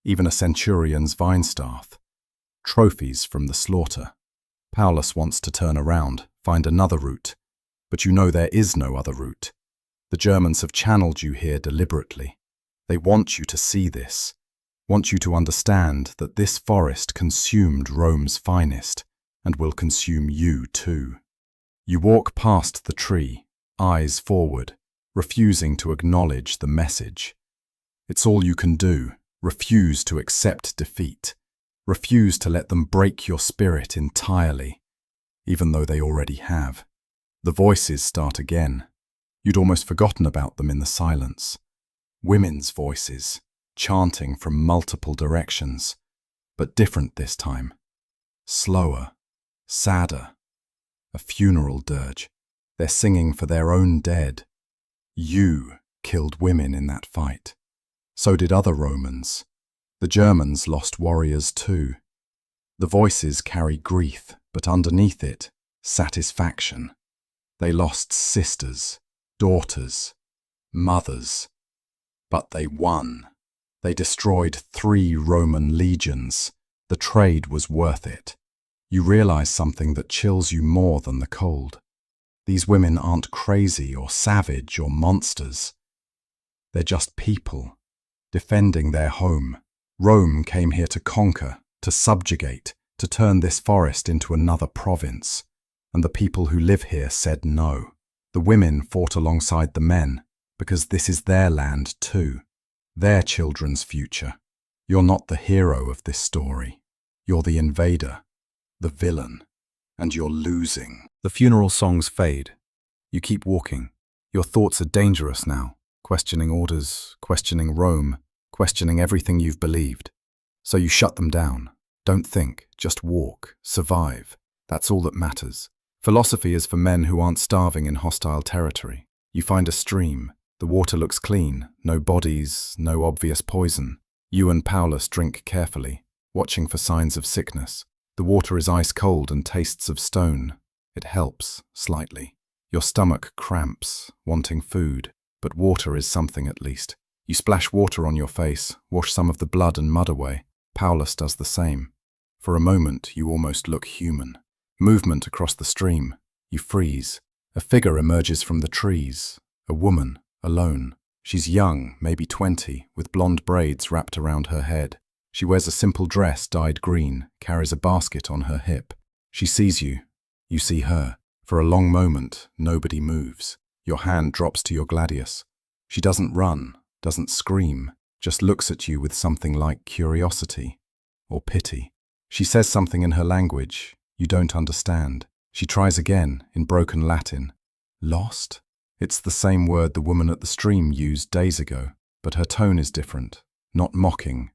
even a centurion's vine staff. Trophies from the slaughter. Paulus wants to turn around, find another route. But you know there is no other route. The Germans have channeled you here deliberately. They want you to see this, want you to understand that this forest consumed Rome's finest and will consume you too. You walk past the tree, eyes forward, refusing to acknowledge the message. It's all you can do. Refuse to accept defeat. Refuse to let them break your spirit entirely, even though they already have. The voices start again. You'd almost forgotten about them in the silence. Women's voices, chanting from multiple directions, but different this time. Slower, sadder. A funeral dirge. They're singing for their own dead. You killed women in that fight. So did other Romans. The Germans lost warriors too. The voices carry grief, but underneath it, satisfaction. They lost sisters, daughters, mothers. But they won. They destroyed 3 Roman legions. The trade was worth it. You realize something that chills you more than the cold. These women aren't crazy or savage or monsters. They're just people, defending their home. Rome came here to conquer, to subjugate, to turn this forest into another province. And the people who live here said no. The women fought alongside the men, because this is their land too, their children's future. You're not the hero of this story. You're the invader, the villain, and you're losing. The funeral songs fade. You keep walking. Your thoughts are dangerous now, questioning orders, questioning Rome, questioning everything you've believed. So you shut them down. Don't think, just walk, survive. That's all that matters. Philosophy is for men who aren't starving in hostile territory. You find a stream. The water looks clean, no bodies, no obvious poison. You and Paulus drink carefully, watching for signs of sickness. The water is ice cold and tastes of stone. It helps, slightly. Your stomach cramps, wanting food, but water is something at least. You splash water on your face, wash some of the blood and mud away. Paulus does the same. For a moment, you almost look human. Movement across the stream. You freeze. A figure emerges from the trees. A woman, alone. She's young, maybe 20, with blonde braids wrapped around her head. She wears a simple dress dyed green, carries a basket on her hip. She sees you. You see her. For a long moment, nobody moves. Your hand drops to your gladius. She doesn't run, doesn't scream, just looks at you with something like curiosity or pity. She says something in her language you don't understand. She tries again in broken Latin. Lost? It's the same word the woman at the stream used days ago, but her tone is different, not mocking,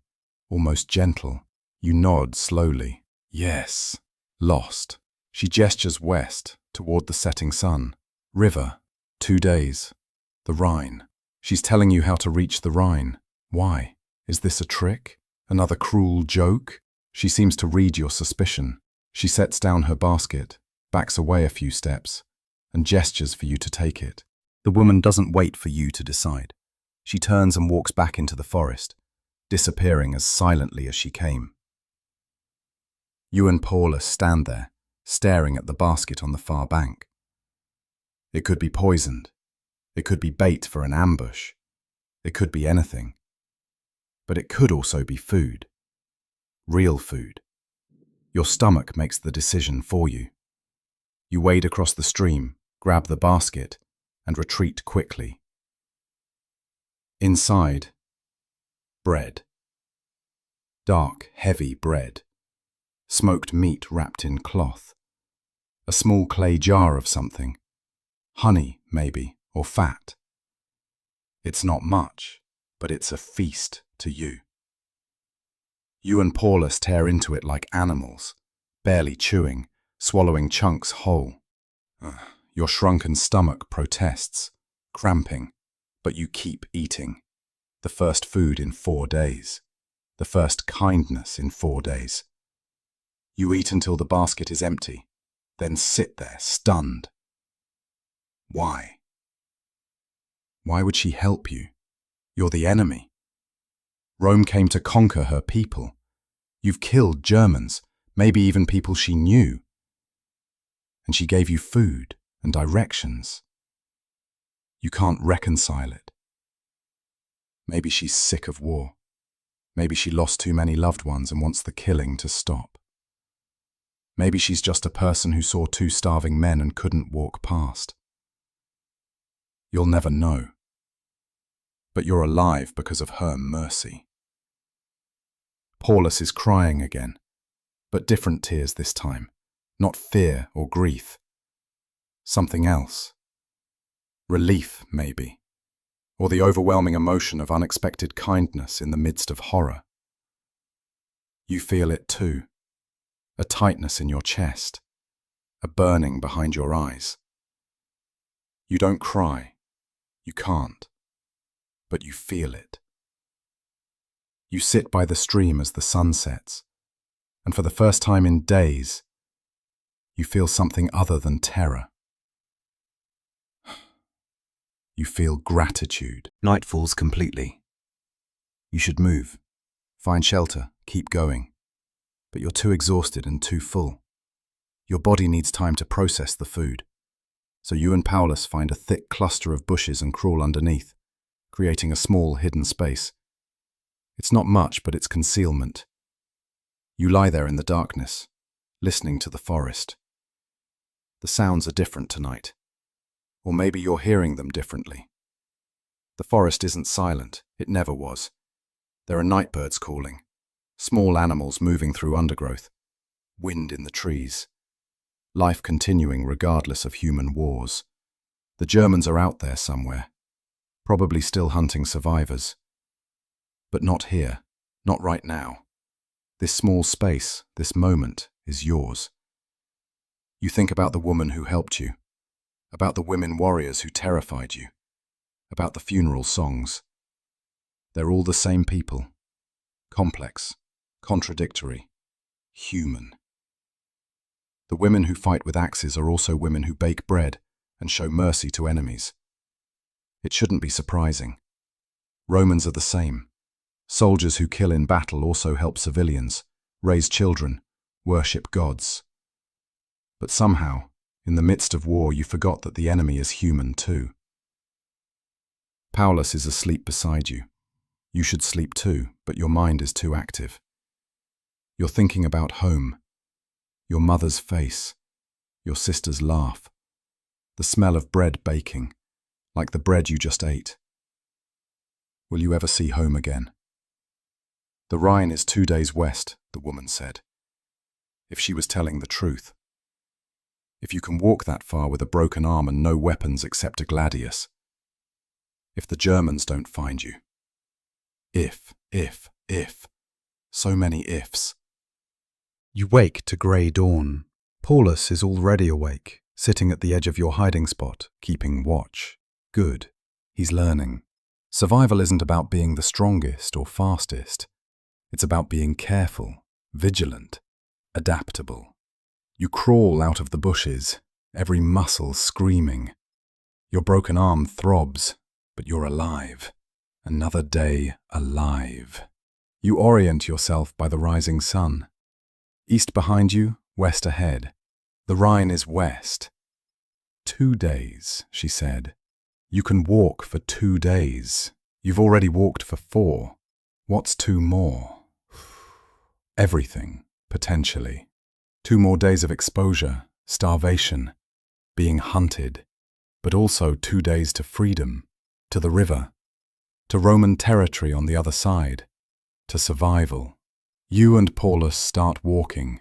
almost gentle. You nod slowly. Yes. Lost. She gestures west, toward the setting sun. River. 2 days. The Rhine. She's telling you how to reach the Rhine. Why? Is this a trick? Another cruel joke? She seems to read your suspicion. She sets down her basket, backs away a few steps, and gestures for you to take it. The woman doesn't wait for you to decide. She turns and walks back into the forest, disappearing as silently as she came. You and Paulus stand there, staring at the basket on the far bank. It could be poisoned. It could be bait for an ambush. It could be anything. But it could also be food. Real food. Your stomach makes the decision for you. You wade across the stream, grab the basket, and retreat quickly. Inside, bread. Dark, heavy bread. Smoked meat wrapped in cloth. A small clay jar of something. Honey, maybe, or fat. It's not much, but it's a feast to you. You and Paulus tear into it like animals, barely chewing, swallowing chunks whole. Your shrunken stomach protests, cramping, but you keep eating. The first food in 4 days. The first kindness in 4 days. You eat until the basket is empty, then sit there, stunned. Why? Why would she help you? You're the enemy. Rome came to conquer her people. You've killed Germans, maybe even people she knew. and she gave you food and directions. You can't reconcile it. Maybe she's sick of war. Maybe she lost too many loved ones and wants the killing to stop. Maybe she's just a person who saw 2 starving men and couldn't walk past. You'll never know. But you're alive because of her mercy. Paulus is crying again, but different tears this time, not fear or grief. Something else. Relief, maybe, or the overwhelming emotion of unexpected kindness in the midst of horror. You feel it too, a tightness in your chest, a burning behind your eyes. You don't cry, you can't, but you feel it. You sit by the stream as the sun sets, and for the first time in days, you feel something other than terror. You feel gratitude. Night falls completely. You should move, find shelter, keep going, but you're too exhausted and too full. Your body needs time to process the food, so you and Paulus find a thick cluster of bushes and crawl underneath, creating a small hidden space. It's not much, but it's concealment. You lie there in the darkness, listening to the forest. The sounds are different tonight. Or maybe you're hearing them differently. The forest isn't silent, it never was. There are nightbirds calling, small animals moving through undergrowth, wind in the trees, life continuing regardless of human wars. The Germans are out there somewhere, probably still hunting survivors. But not here, not right now. This small space, this moment, is yours. You think about the woman who helped you, about the women warriors who terrified you, about the funeral songs. They're all the same people. Complex, contradictory, human. The women who fight with axes are also women who bake bread and show mercy to enemies. It shouldn't be surprising. Romans are the same. Soldiers who kill in battle also help civilians, raise children, worship gods. But somehow, in the midst of war, you forgot that the enemy is human too. Paulus is asleep beside you. You should sleep too, but your mind is too active. You're thinking about home, your mother's face, your sister's laugh, the smell of bread baking, like the bread you just ate. Will you ever see home again? The Rhine is 2 days west, the woman said. If she was telling the truth. If you can walk that far with a broken arm and no weapons except a gladius. If the Germans don't find you. If. So many ifs. You wake to grey dawn. Paulus is already awake, sitting at the edge of your hiding spot, keeping watch. Good. He's learning. Survival isn't about being the strongest or fastest. It's about being careful, vigilant, adaptable. You crawl out of the bushes, every muscle screaming. Your broken arm throbs, but you're alive. Another day alive. You orient yourself by the rising sun. East behind you, west ahead. The Rhine is west. 2 days, she said. You can walk for 2 days. You've already walked for 4. What's 2 more? Everything, potentially. 2 more days of exposure, starvation, being hunted, but also 2 days to freedom, to the river, to Roman territory on the other side, to survival. You and Paulus start walking.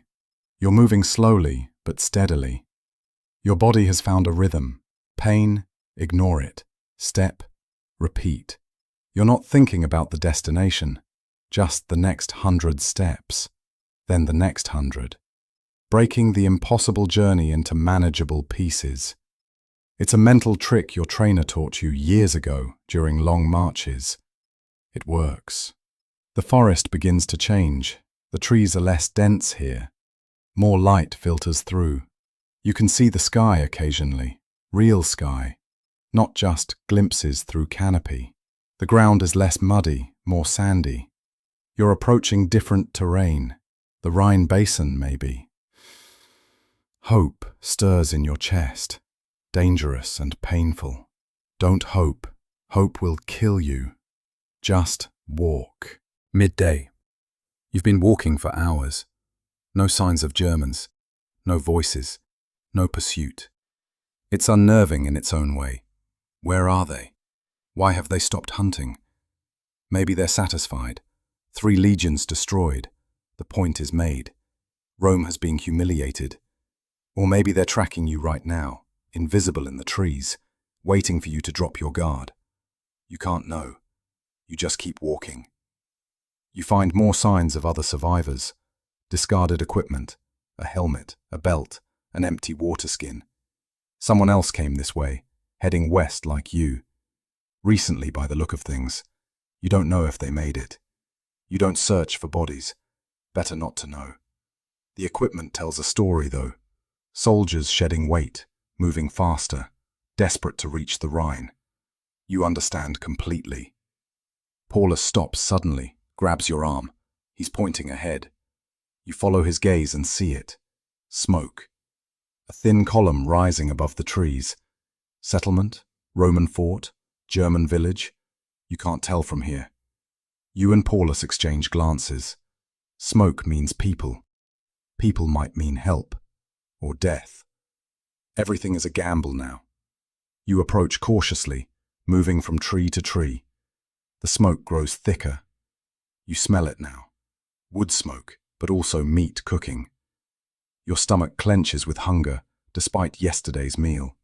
You're moving slowly, but steadily. Your body has found a rhythm. Pain, ignore it. Step, repeat. You're not thinking about the destination, just the next 100 steps, then the next 100. Breaking the impossible journey into manageable pieces. It's a mental trick your trainer taught you years ago during long marches. It works. The forest begins to change. The trees are less dense here. More light filters through. You can see the sky occasionally, real sky, not just glimpses through canopy. The ground is less muddy, more sandy. You're approaching different terrain. The Rhine basin, maybe. Hope stirs in your chest, dangerous and painful. Don't hope. Hope will kill you. Just walk. Midday. You've been walking for hours. No signs of Germans. No voices. No pursuit. It's unnerving in its own way. Where are they? Why have they stopped hunting? Maybe they're satisfied. 3 legions destroyed. The point is made. Rome has been humiliated. Or maybe they're tracking you right now, invisible in the trees, waiting for you to drop your guard. You can't know. You just keep walking. You find more signs of other survivors. Discarded equipment, a helmet, a belt, an empty water skin. Someone else came this way, heading west like you. Recently, by the look of things. You don't know if they made it. You don't search for bodies. Better not to know. The equipment tells a story, though. Soldiers shedding weight, moving faster, desperate to reach the Rhine. You understand completely. Paulus stops suddenly, grabs your arm. He's pointing ahead. You follow his gaze and see it. Smoke. A thin column rising above the trees. Settlement, Roman fort, German village. You can't tell from here. You and Paulus exchange glances. Smoke means people. People might mean help. Or death. Everything is a gamble now. You approach cautiously, moving from tree to tree. The smoke grows thicker. You smell it now. Wood smoke, but also meat cooking. Your stomach clenches with hunger, despite yesterday's meal.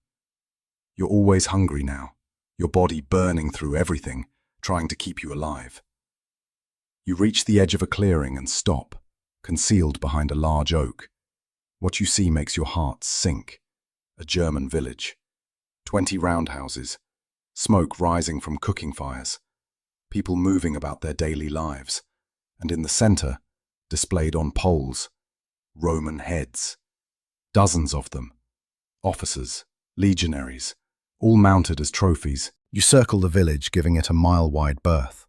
You're always hungry now, your body burning through everything, trying to keep you alive. You reach the edge of a clearing and stop, concealed behind a large oak. What you see makes your heart sink. A German village. 20 roundhouses. Smoke rising from cooking fires. People moving about their daily lives. And in the center, displayed on poles, Roman heads. Dozens of them. Officers, legionaries, all mounted as trophies. You circle the village, giving it a mile-wide berth.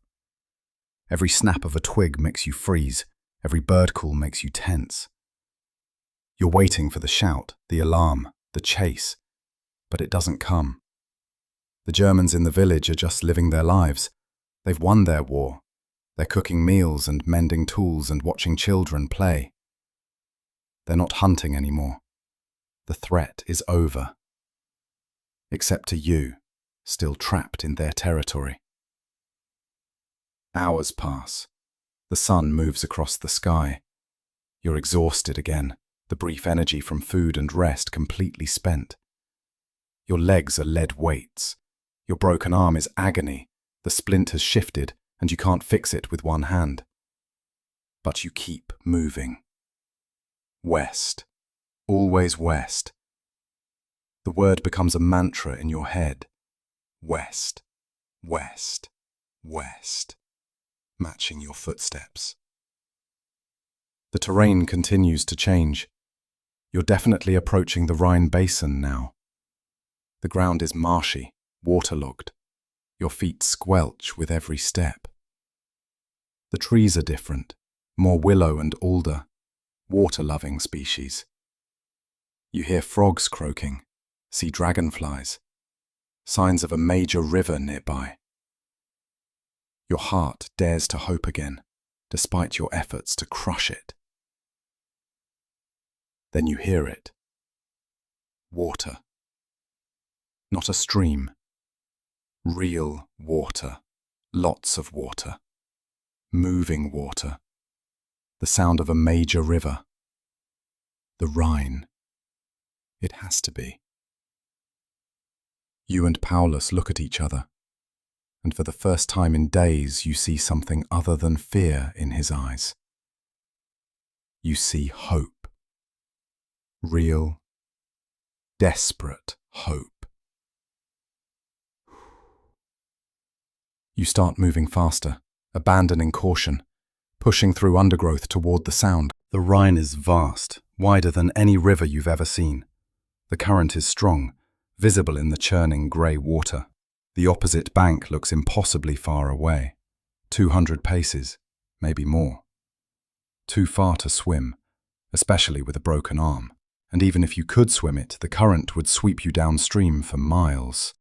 Every snap of a twig makes you freeze. Every bird call makes you tense. You're waiting for the shout, the alarm, the chase, but it doesn't come. The Germans in the village are just living their lives. They've won their war. They're cooking meals and mending tools and watching children play. They're not hunting anymore. The threat is over. Except to you, still trapped in their territory. Hours pass. The sun moves across the sky. You're exhausted again, the brief energy from food and rest completely spent. Your legs are lead weights. Your broken arm is agony. The splint has shifted, and you can't fix it with one hand. But you keep moving. West. Always west. The word becomes a mantra in your head. West. West. West. Matching your footsteps. The terrain continues to change. You're definitely approaching the Rhine basin now. The ground is marshy, waterlogged. Your feet squelch with every step. The trees are different, more willow and alder, water-loving species. You hear frogs croaking, see dragonflies, signs of a major river nearby. Your heart dares to hope again, despite your efforts to crush it. Then you hear it. Water. Not a stream. Real water. Lots of water. Moving water. The sound of a major river. The Rhine. It has to be. You and Paulus look at each other, and for the first time in days you see something other than fear in his eyes. You see hope. Real, desperate hope. You start moving faster, abandoning caution, pushing through undergrowth toward the sound. The Rhine is vast, wider than any river you've ever seen. The current is strong, visible in the churning grey water. The opposite bank looks impossibly far away. 200 paces, maybe more. Too far to swim, especially with a broken arm, and even if you could swim it, the current would sweep you downstream for miles.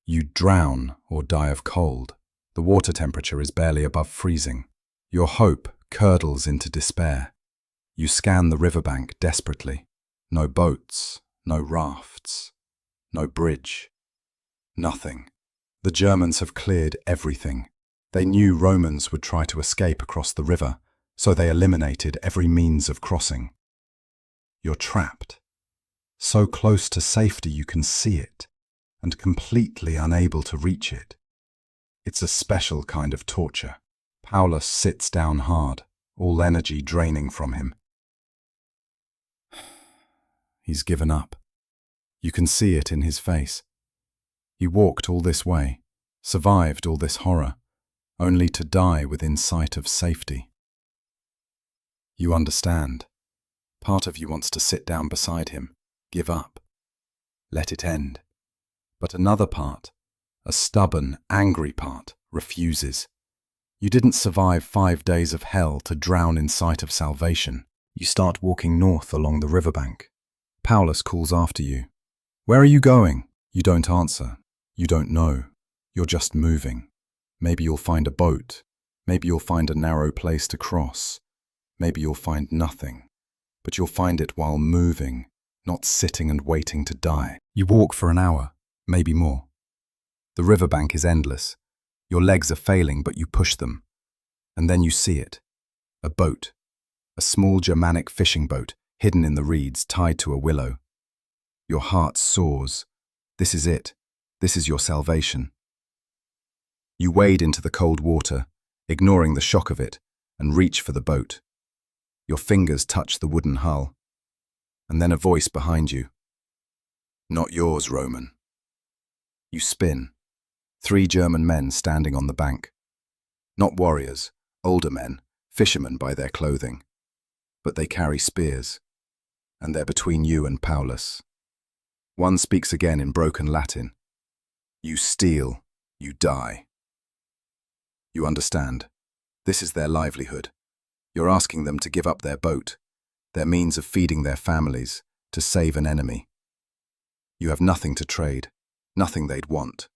You'd drown or die of cold. The water temperature is barely above freezing. Your hope curdles into despair. You scan the riverbank desperately. No boats, no rafts, no bridge. Nothing. The Germans have cleared everything. They knew Romans would try to escape across the river, so they eliminated every means of crossing. You're trapped. So close to safety you can see it, and completely unable to reach it. It's a special kind of torture. Paulus sits down hard, all energy draining from him. He's given up. You can see it in his face. He walked all this way, survived all this horror, only to die within sight of safety. You understand. Part of you wants to sit down beside him, give up, let it end. But another part, a stubborn, angry part, refuses. You didn't survive 5 days of hell to drown in sight of salvation. You start walking north along the riverbank. Paulus calls after you. Where are you going? You don't answer. You don't know. You're just moving. Maybe you'll find a boat. Maybe you'll find a narrow place to cross. Maybe you'll find nothing. But you'll find it while moving, not sitting and waiting to die. You walk for an hour, maybe more. The riverbank is endless. Your legs are failing, but you push them. And then you see it. A boat. A small Germanic fishing boat, hidden in the reeds, tied to a willow. Your heart soars. This is it. This is your salvation. You wade into the cold water, ignoring the shock of it, and reach for the boat. Your fingers touch the wooden hull. And then a voice behind you. Not yours, Roman. You spin. 3 German men standing on the bank. Not warriors, older men, fishermen by their clothing. But they carry spears. And they're between you and Paulus. One speaks again in broken Latin. You steal, you die. You understand. This is their livelihood. You're asking them to give up their boat, their means of feeding their families, to save an enemy. You have nothing to trade, nothing they'd want.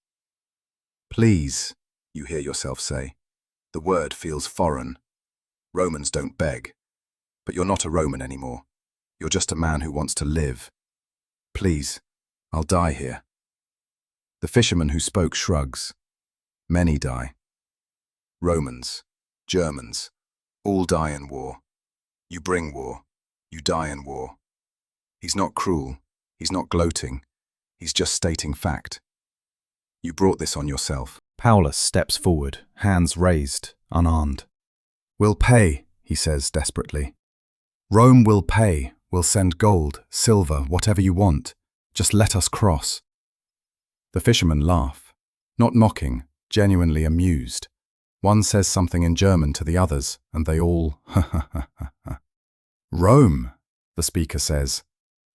Please, you hear yourself say. The word feels foreign. Romans don't beg. But you're not a Roman anymore. You're just a man who wants to live. Please, I'll die here. The fisherman who spoke shrugs. Many die. Romans, Germans, all die in war. You bring war. You die in war. He's not cruel. He's not gloating. He's just stating fact. You brought this on yourself. Paulus steps forward, hands raised, unarmed. We'll pay, he says desperately. Rome will pay. We'll send gold, silver, whatever you want. Just let us cross. The fishermen laugh, not mocking, genuinely amused. One says something in German to the others, and they all Rome, the speaker says.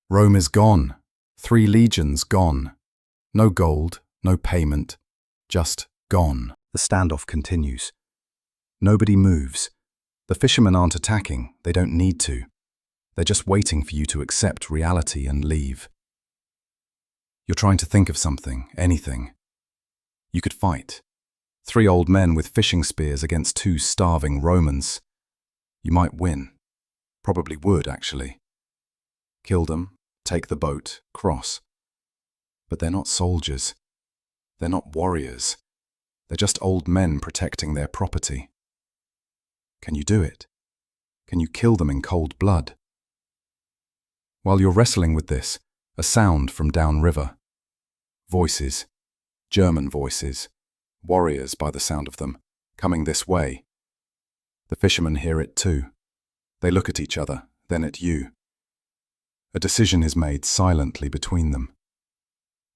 Rome is gone. 3 legions gone. No gold, no payment, just gone. The standoff continues. Nobody moves. The fishermen aren't attacking, they don't need to. They're just waiting for you to accept reality and leave. You're trying to think of something, anything. You could fight. 3 old men with fishing spears against 2 starving Romans. You might win. Probably would, actually. Kill them, take the boat, cross. But they're not soldiers. They're not warriors. They're just old men protecting their property. Can you do it? Can you kill them in cold blood? While you're wrestling with this, a sound from downriver. Voices. German voices. Warriors by the sound of them, coming this way. The fishermen hear it too. They look at each other, then at you. A decision is made silently between them.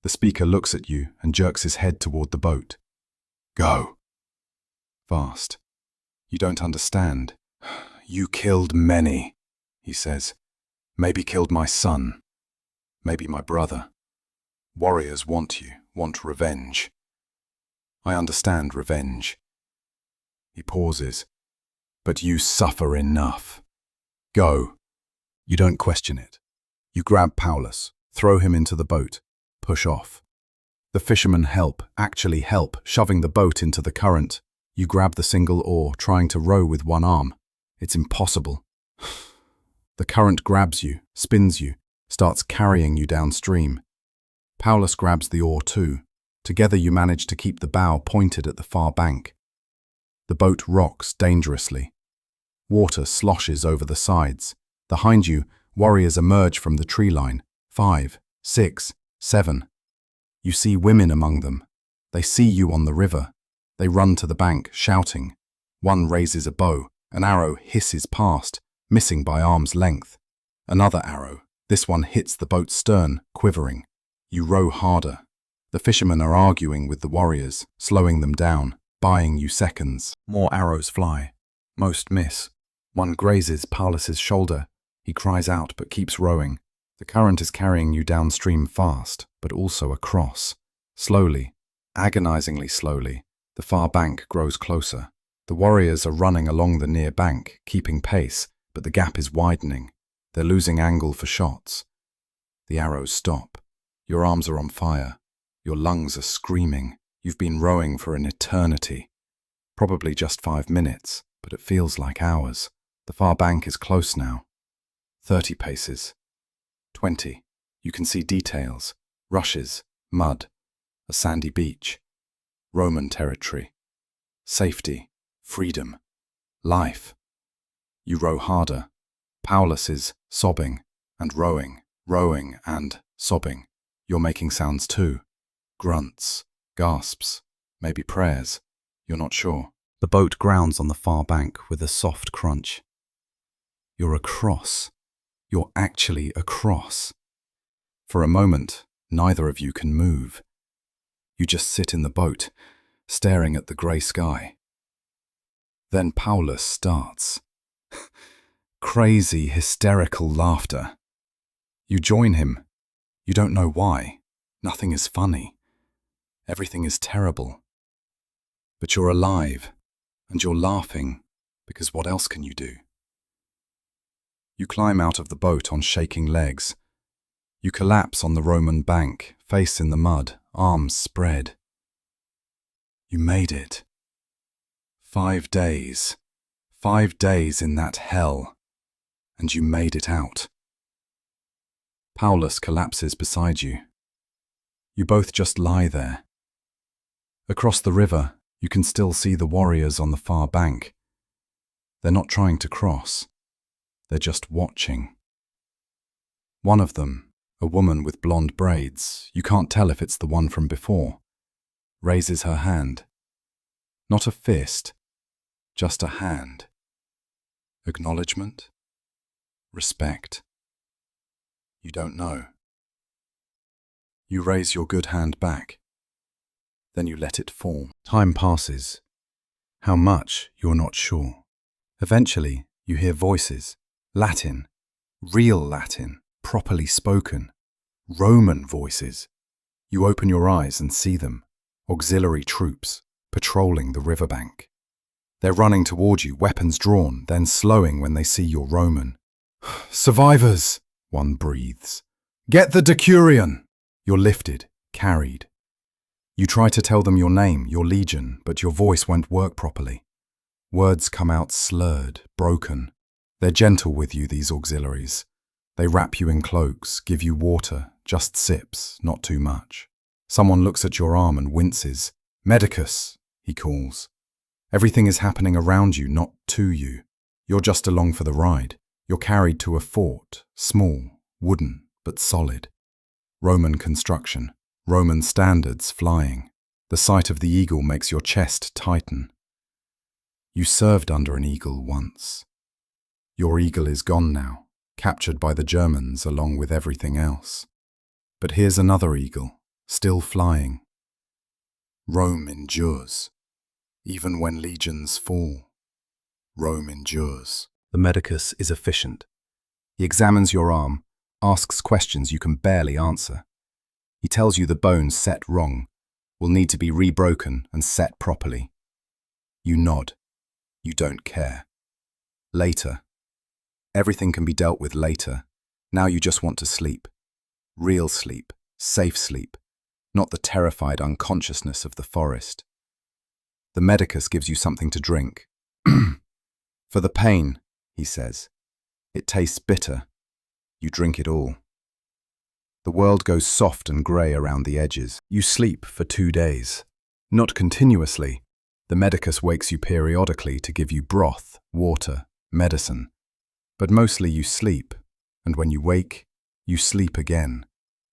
The speaker looks at you and jerks his head toward the boat. Go. Fast. You don't understand. You killed many, he says. Maybe killed my son. Maybe my brother. Warriors want you, want revenge. I understand revenge. He pauses. But you suffer enough. Go. You don't question it. You grab Paulus, throw him into the boat, push off. The fishermen actually help, shoving the boat into the current. You grab the single oar, trying to row with one arm. It's impossible. The current grabs you, spins you, starts carrying you downstream. Paulus grabs the oar too. Together you manage to keep the bow pointed at the far bank. The boat rocks dangerously. Water sloshes over the sides. Behind you, warriors emerge from the tree line. 5, 6, 7. You see women among them. They see you on the river. They run to the bank, shouting. One raises a bow. An arrow hisses past, missing by arm's length. Another arrow. This one hits the boat's stern, quivering. You row harder. The fishermen are arguing with the warriors, slowing them down, buying you seconds. More arrows fly. Most miss. One grazes Paulus's shoulder. He cries out but keeps rowing. The current is carrying you downstream fast, but also across. Slowly, agonizingly slowly, the far bank grows closer. The warriors are running along the near bank, keeping pace, but the gap is widening. They're losing angle for shots. The arrows stop. Your arms are on fire. Your lungs are screaming. You've been rowing for an eternity. Probably just 5 minutes, but it feels like hours. The far bank is close now. 30 paces. 20. You can see details. Rushes, mud, a sandy beach. Roman territory. Safety, freedom, life. You row harder. Paulus is sobbing and rowing and sobbing. You're making sounds too. Grunts, gasps, maybe prayers. You're not sure. The boat grounds on the far bank with a soft crunch. You're across. You're actually across. For a moment, neither of you can move. You just sit in the boat, staring at the grey sky. Then Paulus starts. Crazy, hysterical laughter. You join him. You don't know why. Nothing is funny. Everything is terrible. But you're alive, and you're laughing, because what else can you do? You climb out of the boat on shaking legs. You collapse on the Roman bank, face in the mud, arms spread. You made it. 5 days. 5 days in that hell. And you made it out. Paulus collapses beside you. You both just lie there. Across the river, you can still see the warriors on the far bank. They're not trying to cross. They're just watching. One of them, a woman with blonde braids, you can't tell if it's the one from before, raises her hand. Not a fist, just a hand. Acknowledgement? Respect? You don't know. You raise your good hand back. Then you let it fall. Time passes. How much, you're not sure. Eventually, you hear voices. Latin. Real Latin. Properly spoken. Roman voices. You open your eyes and see them. Auxiliary troops, patrolling the riverbank. They're running toward you, weapons drawn, then slowing when they see you're Roman. Survivors, one breathes. Get the decurion! You're lifted, carried. You try to tell them your name, your legion, but your voice won't work properly. Words come out slurred, broken. They're gentle with you, these auxiliaries. They wrap you in cloaks, give you water, just sips, not too much. Someone looks at your arm and winces. Medicus, he calls. Everything is happening around you, not to you. You're just along for the ride. You're carried to a fort, small, wooden, but solid. Roman construction, Roman standards flying. The sight of the eagle makes your chest tighten. You served under an eagle once. Your eagle is gone now, captured by the Germans along with everything else. But here's another eagle, still flying. Rome endures. Even when legions fall, Rome endures. The medicus is efficient. He examines your arm, asks questions you can barely answer. He tells you the bone's set wrong, will need to be rebroken and set properly. You nod. You don't care. Later. Everything can be dealt with later. Now you just want to sleep. Real sleep, safe sleep, not the terrified unconsciousness of the forest. The medicus gives you something to drink. For the pain, he says. It tastes bitter. You drink it all. The world goes soft and grey around the edges. You sleep for 2 days. Not continuously. The medicus wakes you periodically to give you broth, water, medicine. But mostly you sleep, and when you wake, you sleep again.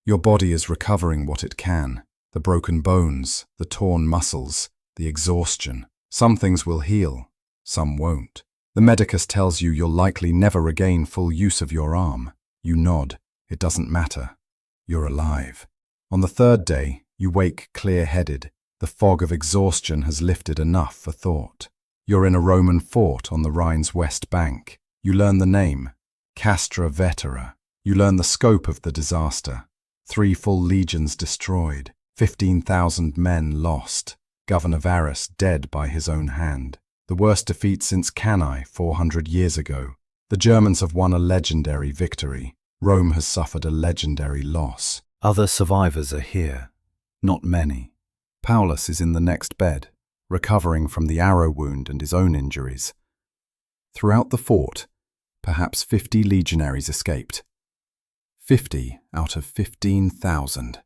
Your body is recovering what it can. The broken bones, the torn muscles, the exhaustion. Some things will heal, some won't. The medicus tells you you'll likely never regain full use of your arm. You nod. It doesn't matter. You're alive. On the 3rd day, you wake clear-headed. The fog of exhaustion has lifted enough for thought. You're in a Roman fort on the Rhine's west bank. You learn the name, Castra Vetera. You learn the scope of the disaster. 3 full legions destroyed, 15,000 men lost, Governor Varus dead by his own hand. The worst defeat since Cannae 400 years ago. The Germans have won a legendary victory. Rome has suffered a legendary loss. Other survivors are here. Not many. Paulus is in the next bed, recovering from the arrow wound and his own injuries. Throughout the fort, perhaps 50 legionaries escaped. 50 out of 15,000.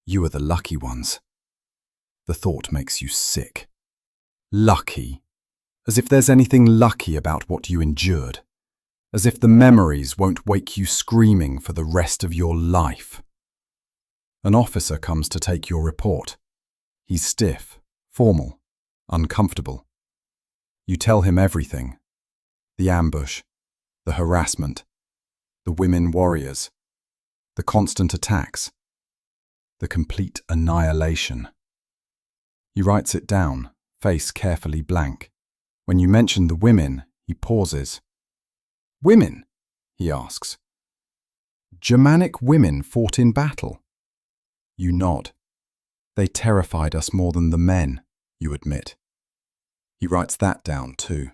You are the lucky ones. The thought makes you sick. Lucky. As if there's anything lucky about what you endured. As if the memories won't wake you screaming for the rest of your life. An officer comes to take your report. He's stiff, formal, uncomfortable. You tell him everything. The ambush, the harassment, the women warriors, the constant attacks, the complete annihilation. He writes it down, face carefully blank. When you mention the women, he pauses. Women? He asks. Germanic women fought in battle. You nod. They terrified us more than the men, you admit. He writes that down too.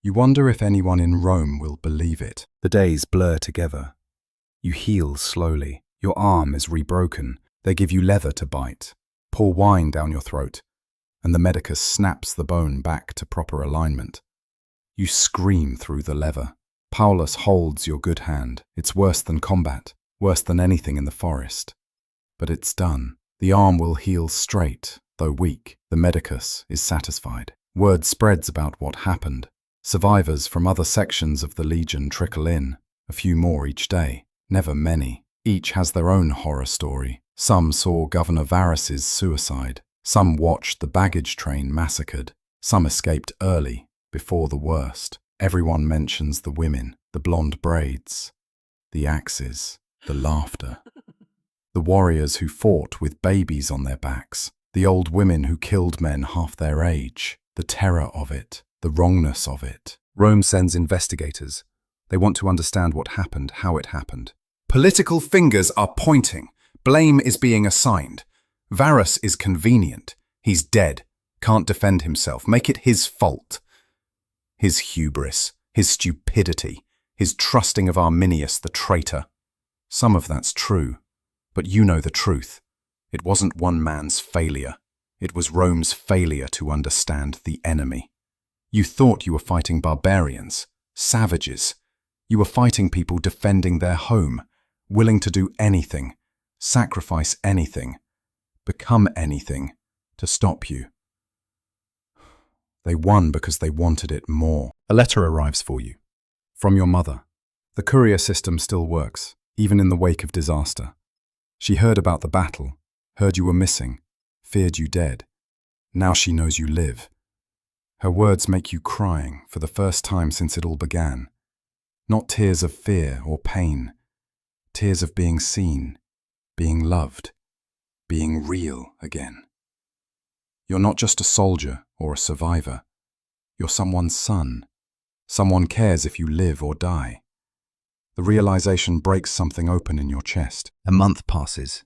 You wonder if anyone in Rome will believe it. The days blur together. You heal slowly. Your arm is rebroken. They give you leather to bite, pour wine down your throat, and the medicus snaps the bone back to proper alignment. You scream through the leather. Paulus holds your good hand. It's worse than combat, worse than anything in the forest. But it's done. The arm will heal straight, though weak. The medicus is satisfied. Word spreads about what happened. Survivors from other sections of the legion trickle in, a few more each day, never many. Each has their own horror story. Some saw Governor Varus's suicide. Some watched the baggage train massacred. Some escaped early, before the worst. Everyone mentions the women, the blonde braids, the axes, the laughter. The warriors who fought with babies on their backs. The old women who killed men half their age. The terror of it. The wrongness of it. Rome sends investigators. They want to understand what happened, how it happened. Political fingers are pointing. Blame is being assigned. Varus is convenient. He's dead. Can't defend himself. Make it his fault. His hubris, his stupidity, his trusting of Arminius the traitor. Some of that's true, but you know the truth. It wasn't one man's failure. It was Rome's failure to understand the enemy. You thought you were fighting barbarians, savages. You were fighting people defending their home, willing to do anything, sacrifice anything, become anything to stop you. They won because they wanted it more. A letter arrives for you. From your mother. The courier system still works, even in the wake of disaster. She heard about the battle, heard you were missing, feared you dead. Now she knows you live. Her words make you crying for the first time since it all began. Not tears of fear or pain. Tears of being seen, being loved, being real again. You're not just a soldier or a survivor. You're someone's son. Someone cares if you live or die. The realization breaks something open in your chest. A month passes.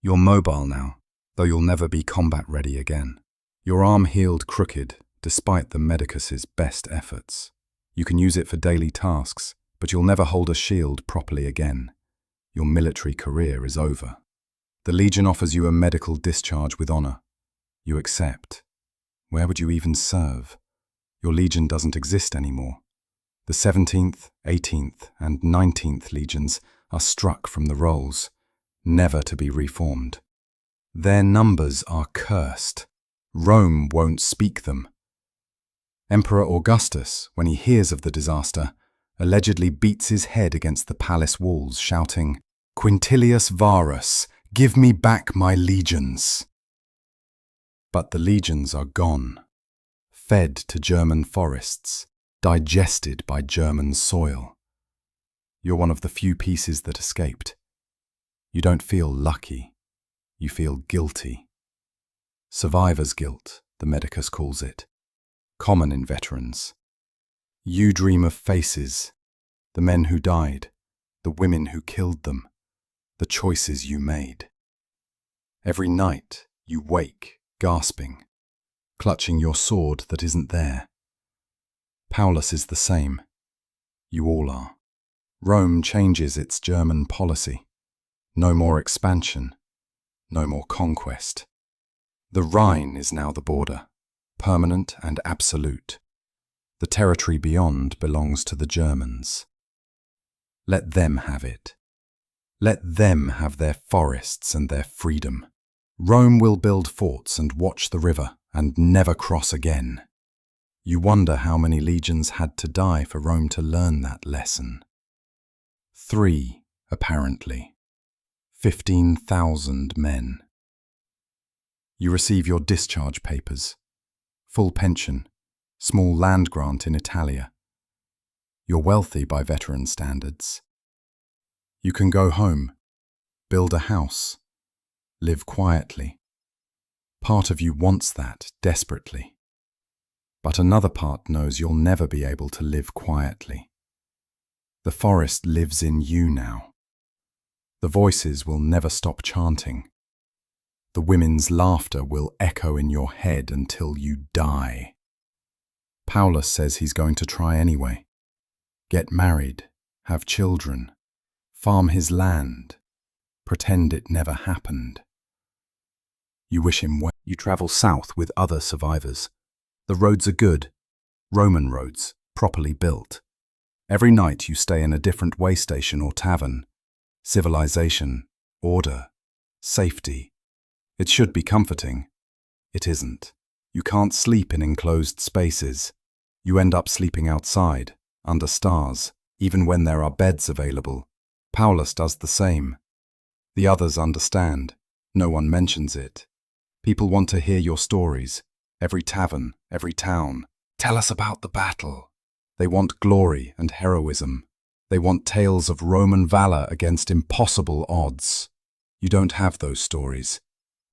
You're mobile now, though you'll never be combat ready again. Your arm healed crooked, despite the medicus's best efforts. You can use it for daily tasks, but you'll never hold a shield properly again. Your military career is over. The Legion offers you a medical discharge with honor. You accept. Where would you even serve? Your Legion doesn't exist anymore. The 17th, 18th, and 19th Legions are struck from the rolls, never to be reformed. Their numbers are cursed. Rome won't speak them. Emperor Augustus, when he hears of the disaster, allegedly beats his head against the palace walls, shouting, "Quintilius Varus, give me back my legions." But the legions are gone, fed to German forests, digested by German soil. You're one of the few pieces that escaped. You don't feel lucky. You feel guilty. Survivor's guilt, the medicus calls it. Common in veterans. You dream of faces, the men who died, the women who killed them, the choices you made. Every night you wake, gasping, clutching your sword that isn't there. Paulus is the same. You all are. Rome changes its German policy. No more expansion. No more conquest. The Rhine is now the border, permanent and absolute. The territory beyond belongs to the Germans. Let them have it. Let them have their forests and their freedom. Rome will build forts and watch the river and never cross again. You wonder how many legions had to die for Rome to learn that lesson. 3, apparently. 15,000 men. You receive your discharge papers, full pension, small land grant in Italia. You're wealthy by veteran standards. You can go home, build a house, live quietly. Part of you wants that desperately. But another part knows you'll never be able to live quietly. The forest lives in you now. The voices will never stop chanting. The women's laughter will echo in your head until you die. Paulus says he's going to try anyway. Get married, have children, farm his land, pretend it never happened. You wish him well. You travel south with other survivors. The roads are good, Roman roads, properly built. Every night you stay in a different way station or tavern. Civilization, order, safety. It should be comforting. It isn't. You can't sleep in enclosed spaces. You end up sleeping outside, under stars, even when there are beds available. Paulus does the same. The others understand. No one mentions it. People want to hear your stories. Every tavern, every town. Tell us about the battle. They want glory and heroism. They want tales of Roman valor against impossible odds. You don't have those stories.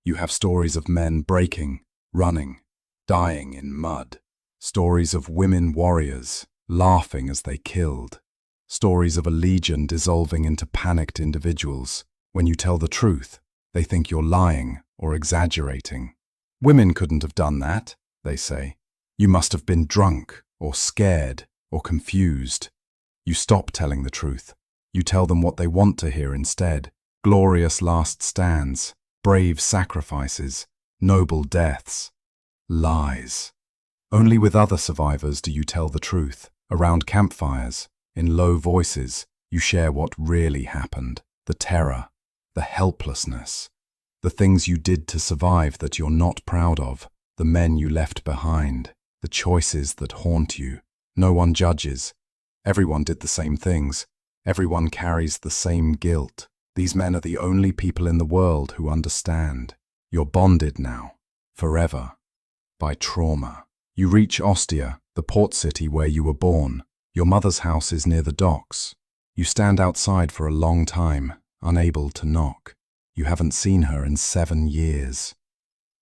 You have stories of men breaking, running, dying in mud. Stories of women warriors, laughing as they killed. Stories of a legion dissolving into panicked individuals. When you tell the truth, they think you're lying or exaggerating. Women couldn't have done that, they say. You must have been drunk or scared or confused. You stop telling the truth. You tell them what they want to hear instead. Glorious last stands, brave sacrifices, noble deaths. Lies. Only with other survivors do you tell the truth. Around campfires, in low voices, you share what really happened. The terror, the helplessness, the things you did to survive that you're not proud of, the men you left behind, the choices that haunt you. No one judges. Everyone did the same things. Everyone carries the same guilt. These men are the only people in the world who understand. You're bonded now, forever, by trauma. You reach Ostia, the port city where you were born. Your mother's house is near the docks. You stand outside for a long time, unable to knock. You haven't seen her in 7 years.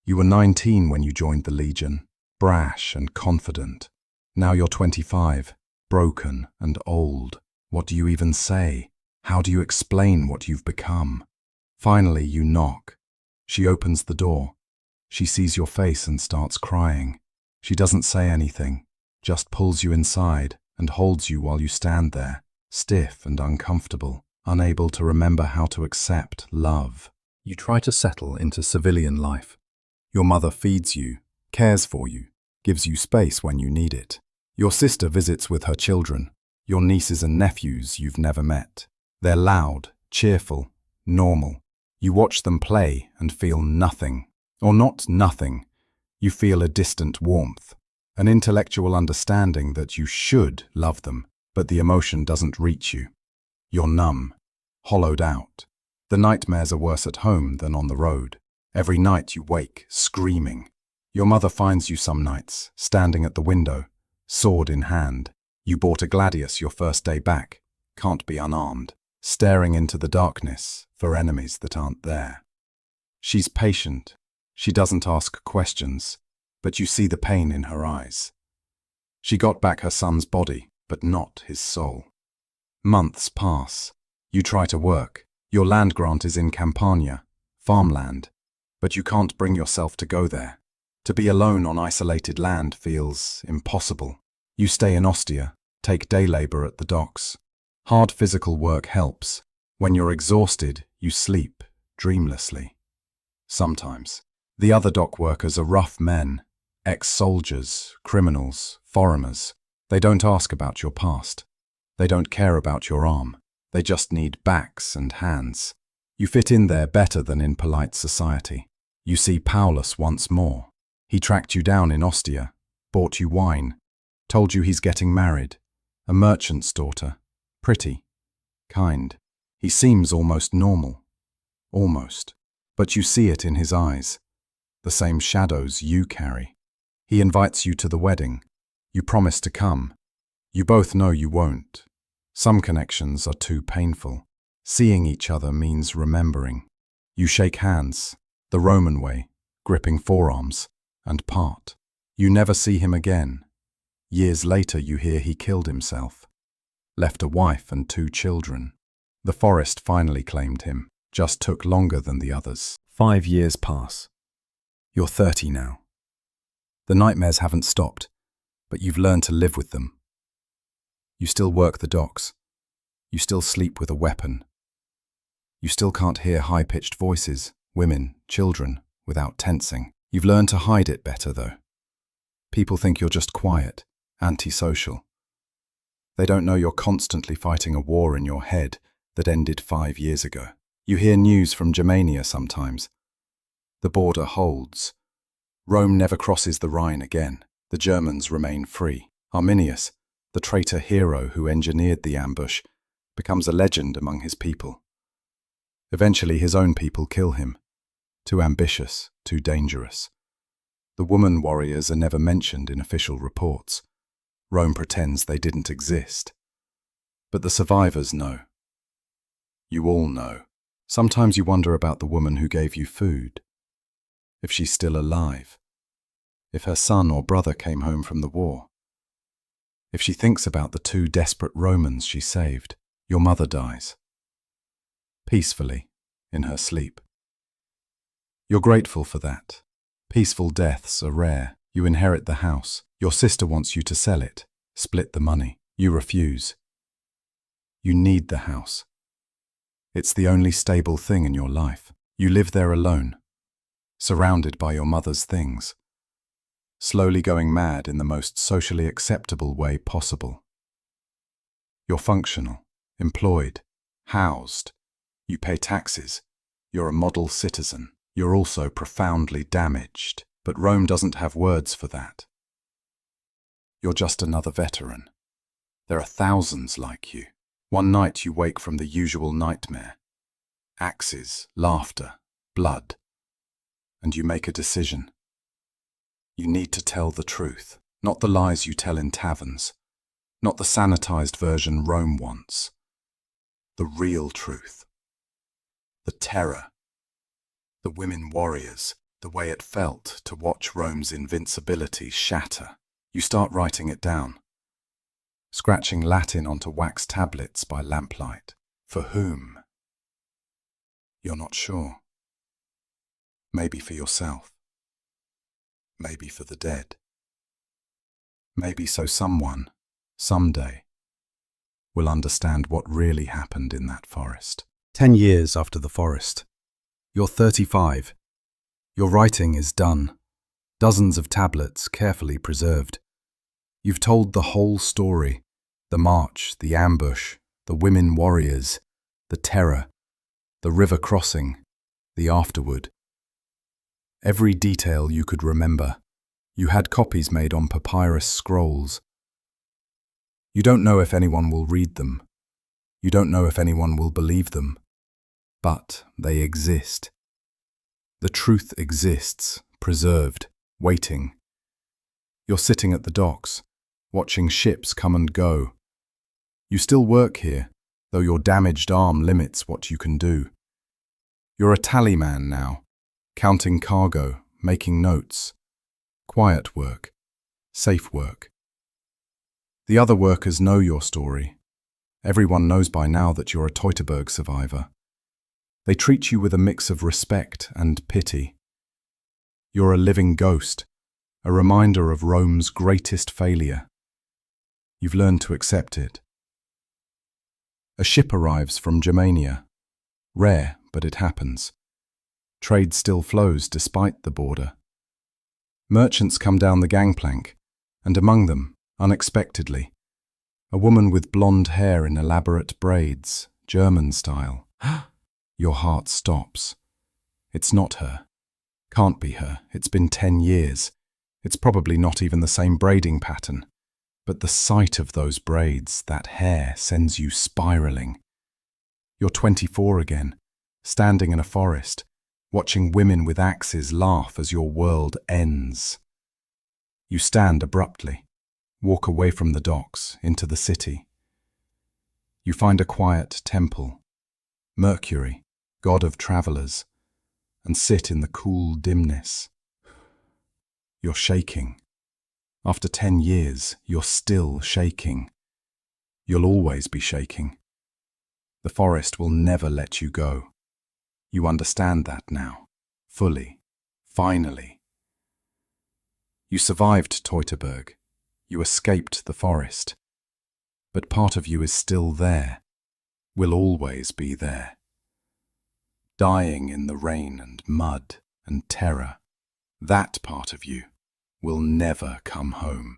You were 19 when you joined the Legion, brash and confident. Now you're 25. Broken and old. What do you even say? How do you explain what you've become? Finally, you knock. She opens the door. She sees your face and starts crying. She doesn't say anything, just pulls you inside and holds you while you stand there, stiff and uncomfortable, unable to remember how to accept love. You try to settle into civilian life. Your mother feeds you, cares for you, gives you space when you need it. Your sister visits with her children, your nieces and nephews you've never met. They're loud, cheerful, normal. You watch them play and feel nothing. Or not nothing. You feel a distant warmth, an intellectual understanding that you should love them, but the emotion doesn't reach you. You're numb, hollowed out. The nightmares are worse at home than on the road. Every night you wake, screaming. Your mother finds you some nights, standing at the window, sword in hand. You bought a gladius your first day back, can't be unarmed, staring into the darkness for enemies that aren't there. She's patient. She doesn't ask questions, but you see the pain in her eyes. She got back her son's body, but not his soul. Months pass. You try to work. Your land grant is in Campania, farmland, but you can't bring yourself to go there. To be alone on isolated land feels impossible. You stay in Ostia, take day labor at the docks. Hard physical work helps. When you're exhausted, you sleep dreamlessly. Sometimes. The other dock workers are rough men, ex-soldiers, criminals, foreigners. They don't ask about your past. They don't care about your arm. They just need backs and hands. You fit in there better than in polite society. You see Paulus once more. He tracked you down in Ostia, bought you wine, told you he's getting married. A merchant's daughter. Pretty. Kind. He seems almost normal. Almost. But you see it in his eyes. The same shadows you carry. He invites you to the wedding. You promise to come. You both know you won't. Some connections are too painful. Seeing each other means remembering. You shake hands, the Roman way, gripping forearms, and part. You never see him again. Years later you hear he killed himself. Left a wife and 2 children. The forest finally claimed him, just took longer than the others. 5 years pass. You're 30 now. The nightmares haven't stopped, but you've learned to live with them. You still work the docks. You still sleep with a weapon. You still can't hear high-pitched voices, women, children, without tensing. You've learned to hide it better, though. People think you're just quiet, antisocial. They don't know you're constantly fighting a war in your head that ended 5 years ago. You hear news from Germania sometimes. The border holds. Rome never crosses the Rhine again. The Germans remain free. Arminius, the traitor hero who engineered the ambush, becomes a legend among his people. Eventually his own people kill him. Too ambitious, too dangerous. The woman warriors are never mentioned in official reports. Rome pretends they didn't exist. But the survivors know. You all know. Sometimes you wonder about the woman who gave you food. If she's still alive. If her son or brother came home from the war. If she thinks about the 2 desperate Romans she saved. Your mother dies. Peacefully, in her sleep. You're grateful for that. Peaceful deaths are rare. You inherit the house. Your sister wants you to sell it, split the money. You refuse. You need the house. It's the only stable thing in your life. You live there alone, surrounded by your mother's things, slowly going mad in the most socially acceptable way possible. You're functional, employed, housed. You pay taxes. You're a model citizen. You're also profoundly damaged, but Rome doesn't have words for that. You're just another veteran. There are thousands like you. One night you wake from the usual nightmare. Axes, laughter, blood. And you make a decision. You need to tell the truth, not the lies you tell in taverns, not the sanitized version Rome wants. The real truth. The terror. The women warriors, the way it felt to watch Rome's invincibility shatter. You start writing it down. Scratching Latin onto wax tablets by lamplight. For whom? You're not sure. Maybe for yourself. Maybe for the dead. Maybe so someone, someday, will understand what really happened in that forest. 10 years after the forest. You're 35. Your writing is done. Dozens of tablets carefully preserved. You've told the whole story. The march, the ambush, the women warriors, the terror, the river crossing, the afterward. Every detail you could remember. You had copies made on papyrus scrolls. You don't know if anyone will read them. You don't know if anyone will believe them. But they exist. The truth exists, preserved, waiting. You're sitting at the docks, watching ships come and go. You still work here, though your damaged arm limits what you can do. You're a tally man now, counting cargo, making notes. Quiet work, safe work. The other workers know your story. Everyone knows by now that you're a Teutoburg survivor. They treat you with a mix of respect and pity. You're a living ghost, a reminder of Rome's greatest failure. You've learned to accept it. A ship arrives from Germania. Rare, but it happens. Trade still flows despite the border. Merchants come down the gangplank, and among them, unexpectedly, a woman with blonde hair in elaborate braids, German style. Your heart stops. It's not her. Can't be her. It's been 10 years. It's probably not even the same braiding pattern. But the sight of those braids, that hair, sends you spiraling. You're 24 again, standing in a forest, watching women with axes laugh as your world ends. You stand abruptly, walk away from the docks, into the city. You find a quiet temple, Mercury, god of travelers, and sit in the cool dimness. You're shaking. After 10 years, you're still shaking. You'll always be shaking. The forest will never let you go. You understand that now, fully, finally. You survived Teutoburg. You escaped the forest. But part of you is still there, will always be there. Dying in the rain and mud and terror, that part of you will never come home.